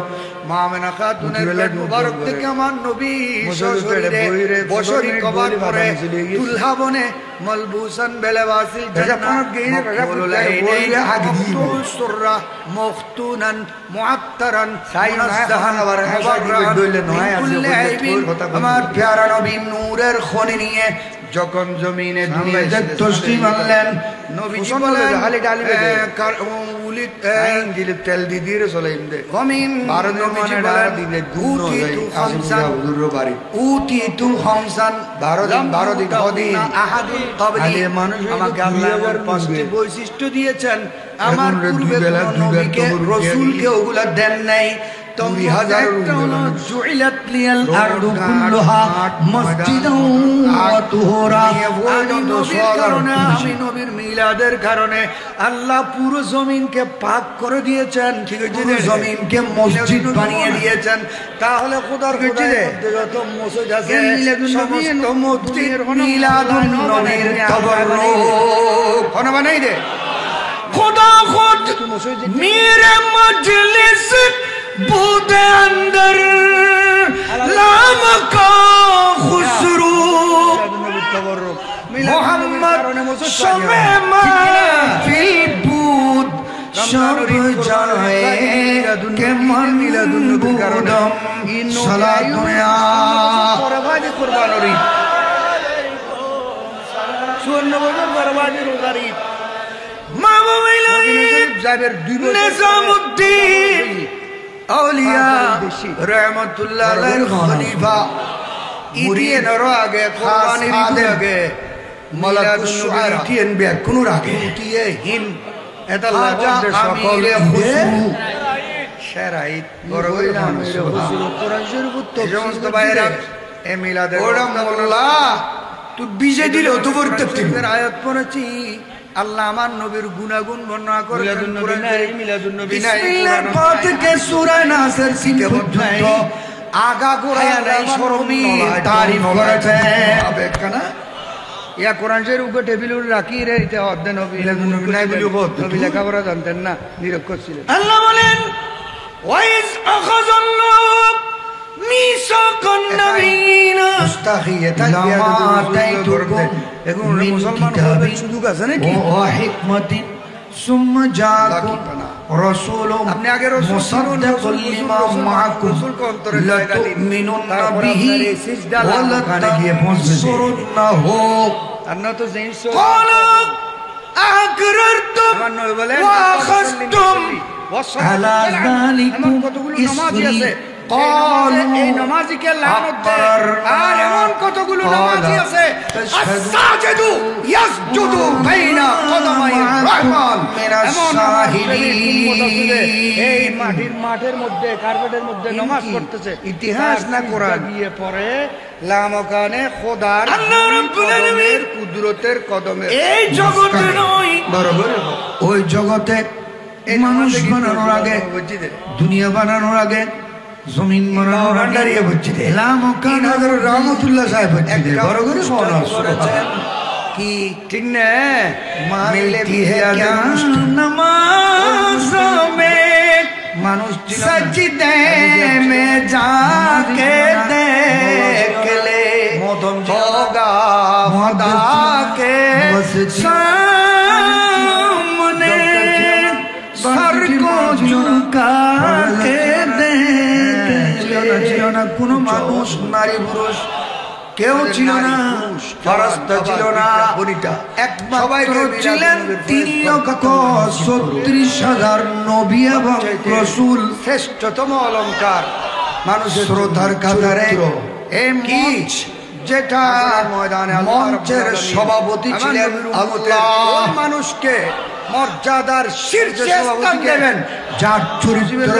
মা আমেনা খাতুনের পেট মুবারক থেকে আমার নবী সশরীরে বশরী কবর করে দুলহা বনে মলবুসান বেলাবাসিল জান্নাত সুররা মখতুনান মুআত্তারান মুনাজ্জাহান আমার প্যারা নবী নূরের খনি নিয়ে যখন জমিনে দুনিয়াতে তশরিফ আনলেন, নবীজি বলেন তেল দিদির চলেন দে গমিন নবীজি বলেন উতিতু খামসান 12 দিন আহাদুল ক্বাবলি আমাকে আল্লাহ পাঁচটি বৈশিষ্ট্য দিয়েছেন। আমার পূর্বে নবীকে রাসূলকে ওগুলা দেন নাই। আমি নবীর মিলাদের কারণে আল্লাহ পুরো জমিনকে পাক করে দিয়েছেন, জমিনকে মসজিদ বানিয়ে দিয়েছেন। তাহলে খোদার যত মসজিদ আছে সমস্ত মসজিদ মিলাদুন নবীর তবররুক বানাই দে। खुदा खुद मेरे मजलिस बूदे अंदर लाम का खुसरू मोहम्मद शमे महफिल बूद शब जाए के मन बूदम सलातुया बरबादी कुर्बानी सुवर्ण बजर बरबादी रोजारी নিজামুদ্দিন আউলিয়া রহমাতুল্লাহ আলাইহির খলিফা ইদিয়ের আগে কোরআনের আগে মালাকুশ শুআরা ইতিয়েন ব্যাকুনুর আগে ইতিয়ে হিন এটা লাগবে সকল খুশু শরাইত বড়ই মানুষ কোরআন শরীফ তো সমস্ত বাইরে এ মিলাদে ওরা মোল্লা তুই বিজে দিলে তো করতে আয়াত পড়েছি। আল্লাহ আমার নবীর গুনাগুন বর্ণনা করেছেন মিলাদুন নবী বিসমিল্লাহ থেকে সূরা নাসর থেকে পর্যন্ত আগা গোড়া নাই শরমি তারিফ করেছে। আবেকানা ইয়া কোরআন শরীফ উপরে টেবিল রাখি রে এটা অধ্যয়ন নবী মিলাদুন নবী নাই বলি বহুত নবী লেখাপড়া জানতেন না, নিরক্ষর ছিলেন। আল্লাহ বলেন ওয়াইজ আখাযাল্লাহু মিসাকান নাবিয়িনা মুস্তাখিয়াতান বিয়াদুকুম এখন মুসলমান হওয়ার সুযোগ আছে নাকি? ও হিকমতি সুম্মা জাআকুম রাসূলুম, আপনি আগে রাসূল মুসাদ্দিকুল লিমা মাআকুম লাতুমিনুন্না বিহি ওয়া লাতানসুরুন্নাহু আন্না তো জিনস ক্বালা আকরারতুম ওয়া আখাযতুম আলা যালিকুম ইসরি এই নামাজিকে লানত দেয়। আর এমন কতগুলো নামাজি আছে আস-সাজিদু ইয়াসজুদু বাইনা কদমাইর রাহমান এমন এই মাঠের মধ্যে কার্পেটের মধ্যে নামাজ পড়তেছে, ইতিহাস না কোরআন দিয়ে পড়ে লামকানে খোদার আল্লাহ রাব্বুল আলামিনের কুদরতের কদমে। এই জগতে নয়, বরাবর ওই জগতে মানুষ বানানোর আগে, দুনিয়া বানানোর আগে, জমিন বানানোর আগে হচ্ছে লামকান হযরত রহমাতুল্লাহ সাহেব হচ্ছে বড় করে সুবহানাল্লাহ কি ঠিক না? মিলতি হ্যায় ক্যা নমাজ মে মানুষ সজদে মে जाके देख ले होगा खुदा के सामने ছিল না কোনো মানুষ, নারী পুরুষ কেউ ছিল না, ফেরেশতা ছিল না, একমাত্র ছিলেন 3,36,000 নবী এবং রাসূল। শ্রেষ্ঠতম অলংকার মানুষের শ্রদ্ধার কাতারে এই মঞ্চ, যেটা ময়দানে মঞ্চের সভাপতি ছিলেন আল্লাহ, মানুষকে মর্যাদার শীর্ষে স্থান দেবেন, যার চরিত্র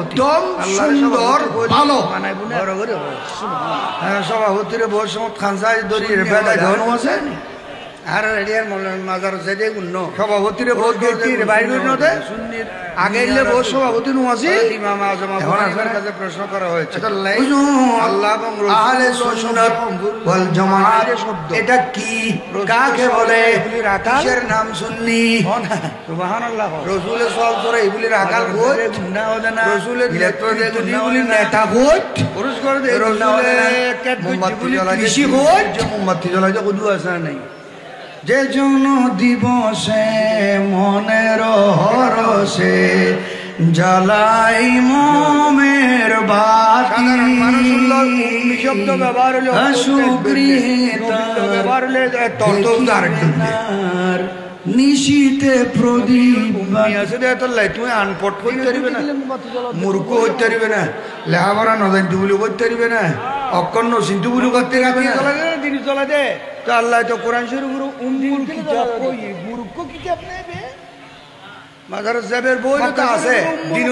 উত্তম, সুন্দর, ভালো। সভাপতির বয়স খানসাই দরি বেদায় ধন আছে আর মাজার সভাপতির আগে সভাপতি নুয়াছি কাছে প্রশ্ন করা হয়েছে আল্লাহ এটা কি, কাকে বলে, আকাশের নাম শুননি রসুলের সব করে এগুলির আকাল রসুলের নেতা ভোট পুরস্কার মোমবাতি জ্বলাই যে কুদু আছে নাই, যে জন দিবসে মনের হরসে জ্বালাই মোমের বাতি, শব্দ ব্যবহার হলো নিশীতে প্রদীপ তুমি আনপট করতে পারবে না, মূর্খ হইতে পারবে না, লেখাপড়া নজানতে বলে করতে পারবে না, অক্ষর নসিন্তু বলে করতে পারবে না, জিনিস চলা দে তো আল্লাহ তো কোরআন শরীফ মূর্খ কিতাব নেবে মাজার জাবের বই তো আছে, দিন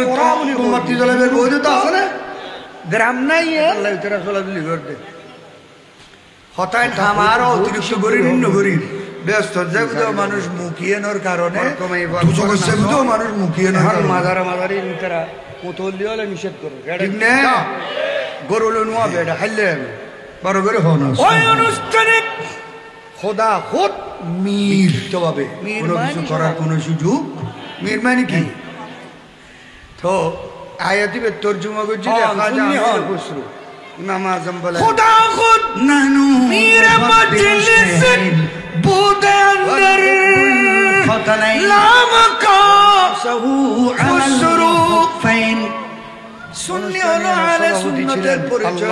মোমবাতি জ্বলাবের বই তো আছে না, গ্রাম নাই আল্লাহ তেরা চলাচলি করতে হতায় থামার অতিরিক্ত করি নিম্ন করি ব্যস্ত যেগুলো মানুষ মুখিয়ানোর কারণে মানুষ মুখিয়ানোর মাজারা মাজারি তারা কোতলি হলে নিষেধ করে গরু নোয়া বেড়া হাইলে বড় করে ওই অনুষ্ঠানে খোদা খোদ মীর ভাবে কোনো কিছু করার কোনো সুযোগ, মীর মানে কি তো আয়াতিবে তর্জমা করছি ইমাম আজম বলে খোদা খোদ নানু মীর মজলিস bude andar lamaka khusru fain sunni holo ahle sunnater porichoy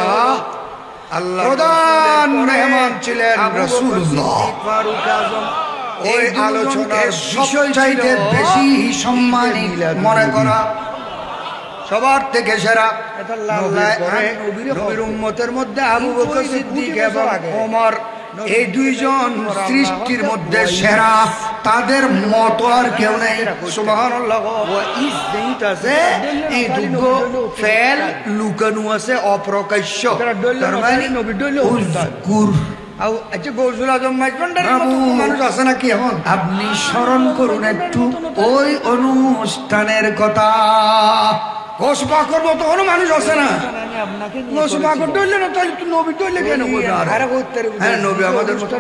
আল্লাহ প্রধান মেহমান ছিলেন রাসূলুল্লাহ ফারুক আযম। ওই আলোচনার সবচাইতে বেশি সম্মানী মনে করা সবার থেকে সেরা নবীর উম্মতের মধ্যে আবু বকর সিদ্দিক এবং ওমর, এই দুইজন সৃষ্টির মধ্যে সেরা, তাদের মতো আর কেউ নেই। সুবহানাল্লাহ। এই দুটো ফেল লুকানো আছে অপ্রকাশ্য, তার মানে উযকুর মানুষ আছে নাকি এখন আপনি স্মরণ করুন একটু ওই অনুষ্ঠানের কথা। ঘোষণা করবো তো কোনো মানুষ আছে না, ঘোষণা করতে হইলে না তাহলে তুই নবী টইলে কেন নবী আমাদের মতো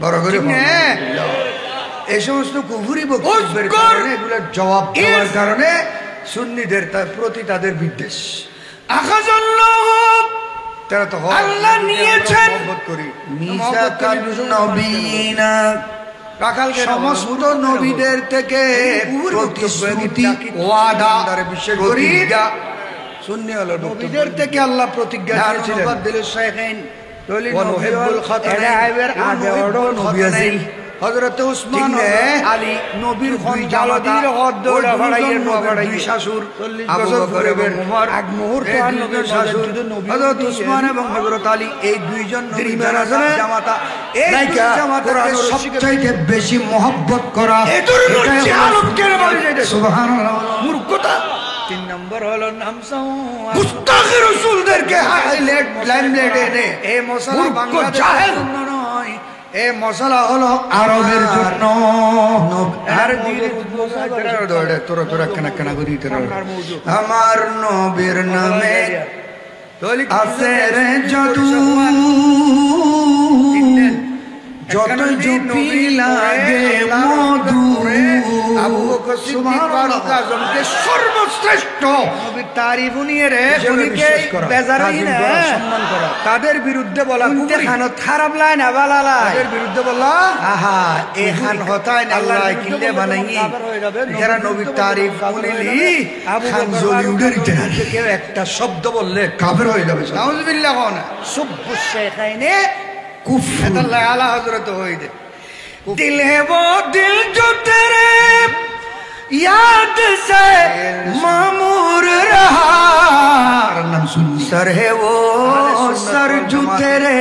বড় করে এই সমস্ত কুফুরি বক্তব্যের কারণে এগুলোর জবাব দেওয়ার কারণে সুন্নিদের তার প্রতি তাদের বিদ্বেষ। তারা তো আল্লাহ নিয়েছেন সমস্ত নবীদের থেকে প্রতিশ্রুতি ওয়াদা সুন্নি হলো নবীদের থেকে আল্লাহ প্রতিজ্ঞা দিয়েছিলেন। হযরত উসমান আলী নবীর জালাদির হদ্দৌলা ভাড়াইয়ের দুই শাশুর 40 বছর এবং ওমর এক মুহূর্তে নবীর শাশুর হযরত উসমান এবং হযরত আলী এই দুইজন নবীর জামাতা এই জামাতাকে সবচেয়ে বেশি মহব্বত করা এটাই আলোকের বাড়ি যেটা সুবহানাল্লাহ। মূর্খতা 3 নম্বর হলো নামসাও মুস্তাগি রাসূলদেরকে হাইলাইট লাইমলাইট এনে এই মশলা বাংলাদেশের জন্য নয়, এই মশলা হলো আরবের জন্য। আমার নবীর নামে আছে রে জাদু, যত জপি লাগে মধু। আবু বকর বকর সিদ্দিক ফারুক আজমকে সর্বশ্রেষ্ঠ নবীর তারিফ নিয়ে রে হিসেবে উনিকে বিশ্বাস করা, বেজারই তাজিম না করা, সম্মান করা। তাদের বিরুদ্ধে বলা উনতে কুফরি। খানত খারাপ লাই না বালা লাই তাদের বিরুদ্ধে বলা আহা এ খান হতায় না আল্লাহ আল্লাহ কিল্লে কিল্লে বানাই বানাই যারা নবীর তারিফ শুনিলি খান জলিউডের ইতিহাস কেউ একটা শব্দ বললে কাফের হয়ে যাবে নাউজুবিল্লাহ না সুব্বু শেখাইনে কুফর আল্লাহ আলা হযরত হই দে दिल है वो दिल जो तेरे याद से मामूर रहा सर है वो सर जो तेरे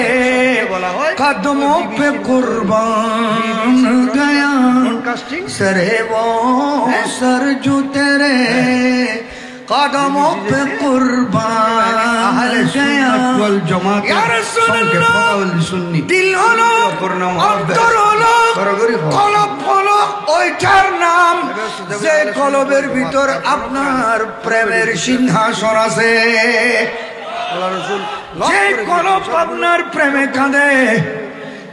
कदमों पे कुर्बान गया सर है वो सर जो तेरे कदमों पे कुर्बान गया या रसूल अल्लाह दिल হলো অন্তর হলো কলব হলো ওইটার নাম যে কলবের ভিতর আপনার প্রেমের সিংহাসন আছে যে কলব আপনার প্রেমে কাঁদে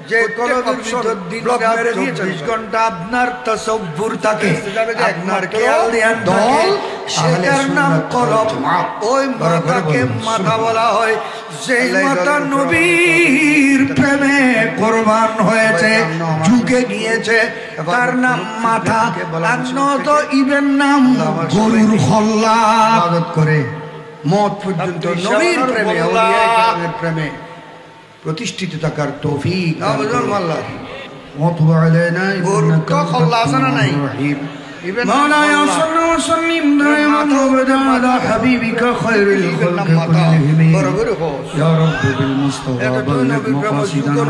যে কলবের ভিতর দিন রাত 24 ঘন্টা আপনার তাসাব্বুর থাকে আপনার খেয়াল ধ্যান থাকে সেটার নাম কলব ওই মাথাকে মাথা বলা হয় যেই মাথা নবীর প্রেমে কুরবান হয়েছে ঝুঁকে গিয়েছে তার নাম মাথা অন্য তো ইবের নাম গরুর হল্লা ইবাদত করে মত পর্যন্ত নবীর প্রেমে আউলিয়া কেরামের প্রেমে প্রতিষ্ঠিত থাকার তৌফিক আল্লাহ ওয়াতুব আলাইনা ইন্নাকা খাল্লাসানা নাই مولاي صل وسلم دائما ابدا على حبيبك خير الخلق كلهم يا رب بالمصطفى بلغ مقاصدنا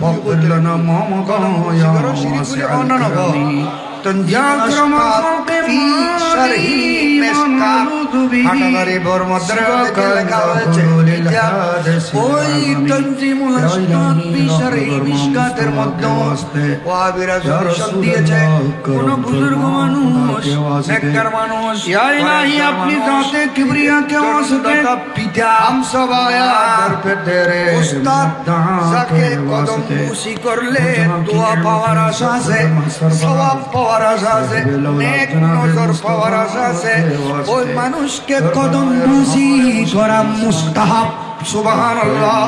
واغفر لنا ما مضى يا واسع الكرم يا اكرم الخلق في شرح مسكات হাটাদারি বর্মদ্রা থেকে লেখা হয়েছে ওই তনজিমুল আসকাত ফি শরহি মিশকাতের মধ্যে ওয়াহাবিরা সলিউশন দিয়েছে কোন বুজুর্গ মানুষ নেককার মানুষ ইয়া ইলাহি আপনি জাতে কিবরিয়া কে ওয়াসতে পিতা हम सब आया दर पे तेरे उस्ताद যাকে কদম বুসি করলে দোয়া পাওয়ার আশা আছে সওয়াব পাওয়ার আশা আছে নেক নজর পাওয়ার আশা আছে ওই মানুষকে কদম বুসি করা মুস্তাহাব सुभान अल्लाह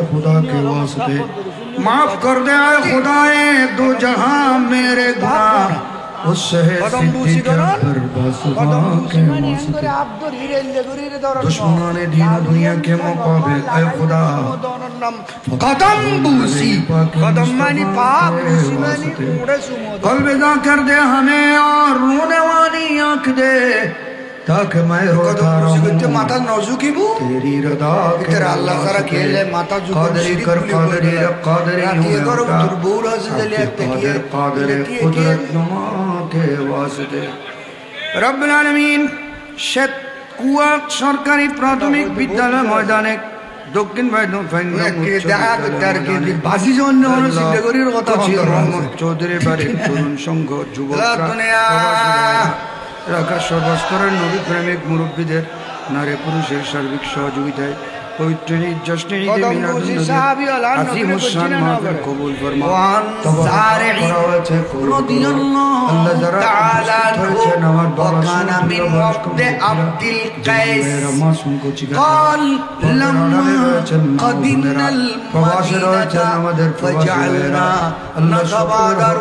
खुदा के वास्ते माफ कर दे आए खुदाए दो जहां मेरे गुनाह उससे दुश्मनाने दीन दुनिया के मुकाबिल ऐ खुदा कदम बूसी कदम मानी पाप बूसी मानी कल्बेदा कर दे हमें और रोने वाली आंख दे ताकि मैं रोता रहूं माता नौजुकी बू तेरी रदा तेरा अल्लाह सारा खेले माता जो कादरी कर कादरी कादरी ये करो तुरबूर हज़रत ले तकिए कादर कुदरत नुमा के वास्ते रब्बुल आलमीन शेत कुआ सरकारी प्राथमिक विद्यालय ময়দানে দক্ষিণ বাইদন বাজি জন্য সিদ্ধগরির কথা চৌধুরীর বাড়ির তরুণ সংঘ যুবকরা রাখা সর্বস্তরের নবী প্রেমিক মুরব্বীদের নারী পুরুষের সার্বিক সহযোগিতায় পবিত্র জশ্নে ঈদে মিলাদুন নবী আজিম শান মাহফিল কবুল ফরমান হয়েছে আল্লাহ যারা হয়েছেন আমার বাবা কানা মিন ওয়াক্তে আব্দুল কাইস মাসুম কো চিকা قال لما قدمنا المدينة فجعلنا نتبادر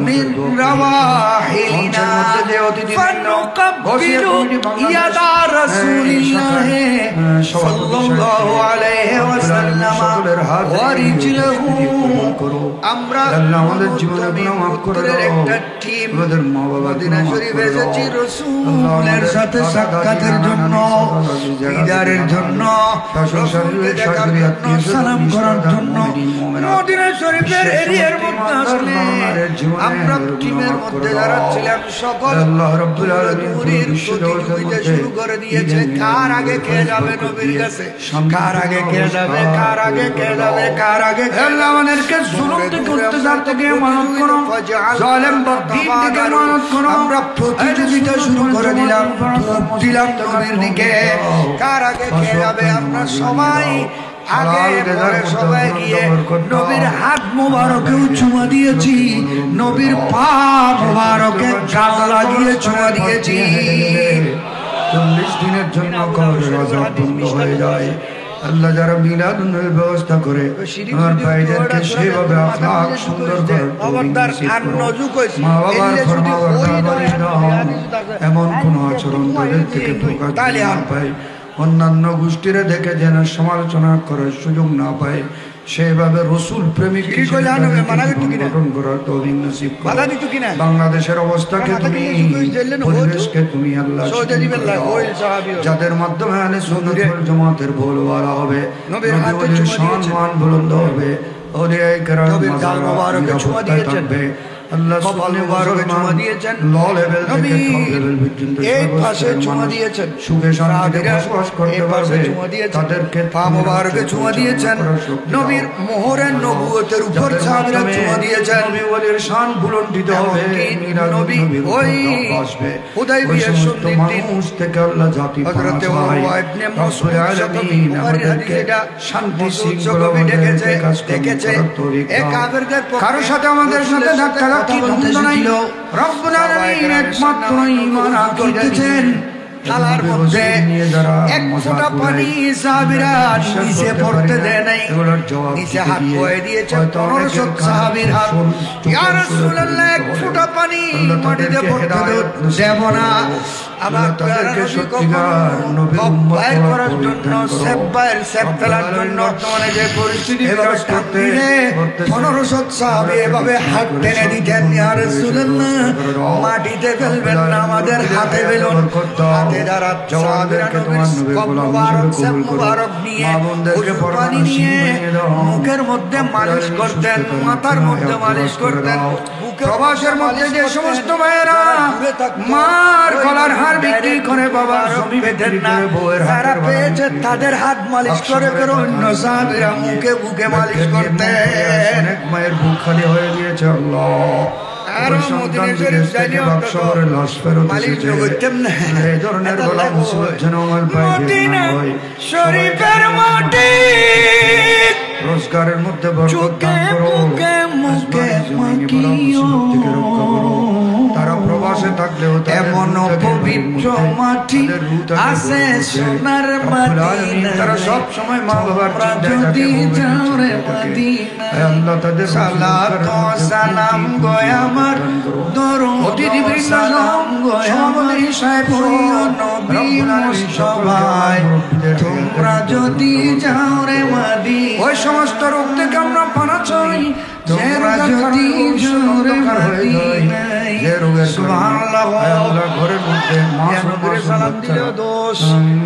من رواحلنا فنقبل يد رسول الله صلى الله عليه وسلم ورجله আমরা আমাদের জীবনে গুনাহ মাফ করে দাও একটা টিম আমাদের মা বাবা মদিনা শরীফে এসেছি রাসূলের সাথে সাক্ষাতের জন্য দিদারের জন্য রাসূলের সালাম করার জন্য মদিনা শরীফের এরিয়ার মধ্যে আসলে আমরা টিমের মধ্যে যারা ছিলাম সকল আল্লাহ রাব্বুল আলামিন প্রতিযোগিতা শুরু করে দিয়েছে কার আগে কে যাবে নবীর কাছে কার আগে কে যাবে কার আগে কে যাবে কার আগে আল্লাহ আমাদেরকে জুলুম থেকে অত্যাচার থেকে মানত করো জালেম বাদদিন থেকে মানত করো আমরা প্রতিযোগিতা শুরু করে দিলাম নবীর দিকে কার আগে কে যাবে আমরা সবাই আগে সবাই গিয়ে নবীর হাত মোবারকে চুমা দিয়েছি নবীর পা মোবারকে গান লাগিয়ে চুমা দিয়েছি 40 দিনের জন্য কবরের আযাব বন্ধ হয়ে যায়। আল্লাহ যারা মিলাদুন্নবীর ব্যবস্থা করে আমার ভাইদেরকে সেভাবে আখলাক সুন্দর করে মা বাবার ফরমাবরদারি না হন এমন কোন আচরণ তাদের থেকে প্রকাশ না পায়, অন্যান্য গোষ্ঠীরা দেখে যেন সমালোচনা করার সুযোগ না পায়, সেভাবে রসুল প্রেমিক গঠন করার তৌফিক নসিব করো। বাংলাদেশের অবস্থাকে তুমি, পরিবেশকে তুমি আল্লাহ যাদের মাধ্যমে আহলে সুন্নাত ওয়াল জামাতের বলওয়ালা হবে, নবীর সম্মান বুলন্দ হবে, ওলিয়ায়ে কেরাম মাজার মোবারকে ছোঁয়া দিয়েছেন, আল্লাহ কপাল মোবারকে ছোঁয়া দিয়েছেন, ল লেভেল থেকে টপ লেভেল পর্যন্ত এই পাশে ছোঁয়া দিয়েছেন, সুখে শান্তিতে বসবাস করতে পারবে, তাদেরকে পা মোবারকে ছোঁয়া দিয়েছেন, নবীর মোহরের নবুয়তের উপর সাহাবীরা ছোঁয়া দিয়েছেন, নবী ওলির শান বুলন্দিত হবে, নবী ওই হুদাইবিয়ার সন্ধির মানুষ থেকে আল্লাহ জাতি হযরত ওয়াহবা ইবনে মাসউদ আলামিন আমাদেরকে শান্তি শৃঙ্খলা ডেকেছে এ কাফেরদের কারো সাথে আমাদের সাথে ধাক্কা কি দ্বন্দ্ব নাই, রব্বুল আলামিন একমাত্র ঈমান আনতেছেন। থালার মধ্যে এক ফোঁটা পানি সাহাবীরা নিচে পড়তে দেয় নাই, নিচে হাত বয়ে দিয়েছে 1500 সাহাবীর হাত। ইয়া রাসূলুল্লাহ এক ফোঁটা পানি মাটিতে পড়তে দেব না, আবার তাদেরকে সত্যিকার নবীর উম্মত করার জন্য সেব্বায়ের সেব ফেলার জন্য বর্তমানে যে পরিস্থিতি বিরাজ করতে 1500 সাহাবী এভাবে হাত টেনে দিতেন, ইয়া রাসূলুল্লাহ মাটিতে ফেলবেন না, আমাদের হাতে ফেলুন। হাতে যারা সাহাবীদেরকে তোমার নবী গোলাম হিসেবে কবুল করো, মা বোনদেরকে পানি নিয়ে মুখের মধ্যে মালিশ করতেন, মাথার মধ্যে মালিশ করতেন। প্রবাসের মধ্যে যে সমস্ত ভাইয়েরা মার গলার হাড় বিক্রি করে বাবা জমি পেতেন না, যারা পেয়েছে তাদের হাত মালিশ করে করে অন্য সাহাবীরা মুখে বুকে মালিশ করতেন। অনেক মায়ের বুক খালি হয়ে গিয়েছে আল্লাহ, আর মদিনা শরীফ থেকে বাক্সরে লাশ ফেরত এসেছে, এই ধরনের বলা মুসিবত যেন আমার পায়ে না হয়। শরীফের মাটি রোজগারের মধ্যে বরকত দান করো, মুখে মাখিও, তারা প্রবাসে থাকলেও এমন পবিত্র মাটি আছে সোনার মদিনা, তারা সব সময় মা বাবার চিন্তায় থাকে, আল্লাহ তাদের সালাত ও সালাম গো আমার দরুদ অতিথিবৃন্দ সমাগত সাহেব নবী মুস্তাফায়, তোমরা যদি যাও রে মদিনা, ওই সমস্ত রোগ থেকে আমরা পানা চাই, তোমরা যদি যাও রে মদিনা, যে রোগের সুবহানাল্লাহ আল্লাহ ঘরের মধ্যে নবীর সালাম দিলেও দোষ,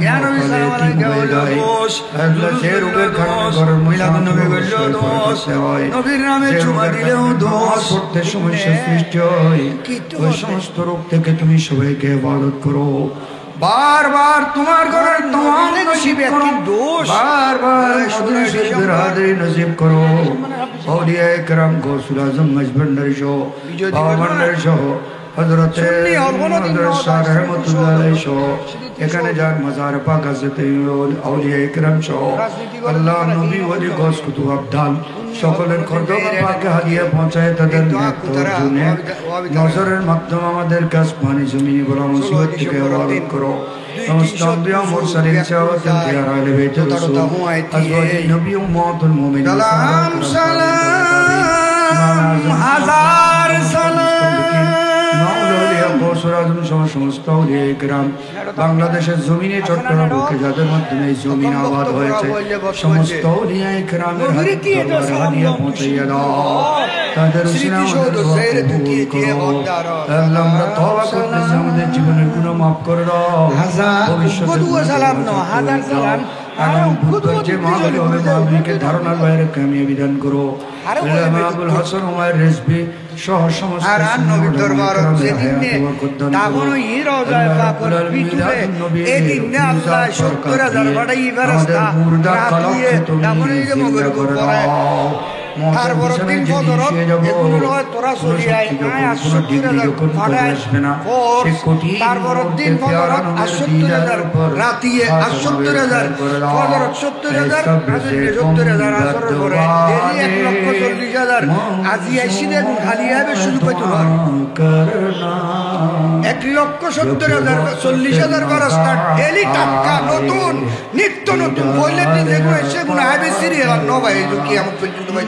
ইয়া নবী সালাম আলাইহি দোষ, আল্লাহ যে রোগের কারণে ঘরের মিলাদুন নবী বললেও দোষ, নবীর নামে চুমা দিলেও দোষ, করতে সমস্যা সৃষ্টি হয়। ওই সমস্ত রোগ থেকে তুমি সবাইকে ইবাদত করো, বারবার তোমার ঘরের তোমার নসিবে একটি দোষ, বারবার মদিনা শরীফের হাজিরি নসিব করো। আউলিয়ায়ে কেরাম গৌসুল আজম মজবন্ডারি সহ বাবা ভান্ডারী সহ হযরতে শাহ রহমাতুল্লাহ আলাইহি সহ এখানে যার মাজার পাক আছে আউলিয়ায়ে কেরাম সহ আল্লাহ নবী ওলি গস কুতুব আবদাল সকলের খরদমে পাকে হাদিয়া পৌঁছায়, তাদের জন্য নজরের মাধ্যমে আমাদের কাছ পানি জমিনে বড় মুসিবত থেকে ইবাদত করো। সমস্ত আম্বিয়া মুরসালিন সাহাবাতুল কিরাম আহলে বাইতুর রাসূল আজওয়াজুন নবী উম্মাতুল মুমিনিন সালাম সালাম হাজার সালাম সমস্ত আউলিয়ায়ে কেরাম বাংলাদেশের জমিনে চট্টগ্রাম বুকে যাদের মাধ্যমে এই জমিন আবাদ হয়েছে, সমস্ত আউলিয়ায়ে কেরামের হাদিয়া পৌঁছাইয়া দাও, তাদের উসিলা আমাদের দোয়া কবুল করো। আল্লাহ আমরা তওবা করতেছি, আমাদের জীবনের গুনাহ মাফ করে দাও, ভবিষ্যতে সালাম নো হাজার সালাম যে মাহফিল হবে মাহফিলকে ধারণার বাইরে কামিয়ে বিধান করো। আবুল হাসান ওমর রেজভী সহ সমস্ত নবীর দরবার যেদিনে তাগনো ই রওজায়ে পাকের ভিতরে এদিনে আল্লাহ 70000 বড়াই ফেরেশতা রাখিয়ে তাগনো যে মগর করে তার বড় দিন ফজর এগুলো রয় তোরা চলি আয় 70000 ফাড়ায় তার বড় দিন ফজর 70000 রাতিয়ে 70000 ফজর 70000 আজকে 70000 আসর করে ডেলি 1,40,000 আজি আইসি দেখুন খালি হবে শুরু করতে হয়। 1,70,000 40,000 বরস্তা ডেলি টাটকা নতুন নিত্য নতুন বললে যেগুলো সেগুলো হবে সিরিয়াল আর নবাই কি আমার পর্যন্ত ভাই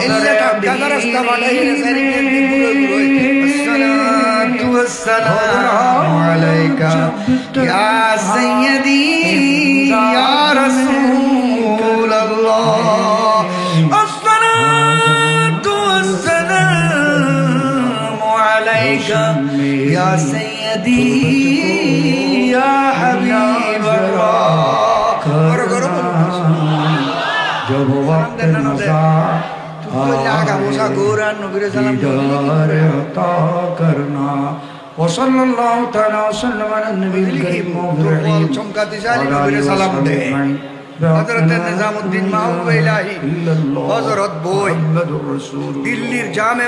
এলিয়া টাটকা রাস্তা বানাই الصلاة والسلام عليك يا سيدي يا رسول الله الصلاة والسلام عليك يا سيدي يا حبيب الله जब वक्त नज़ा दीदार अता करना वसल्लल्लाहु तआला वसल्लम अला नबील करीम হযরত নিজামউদ্দিন মাহবুব ইলাহি হযরত বই দিল্লির জামে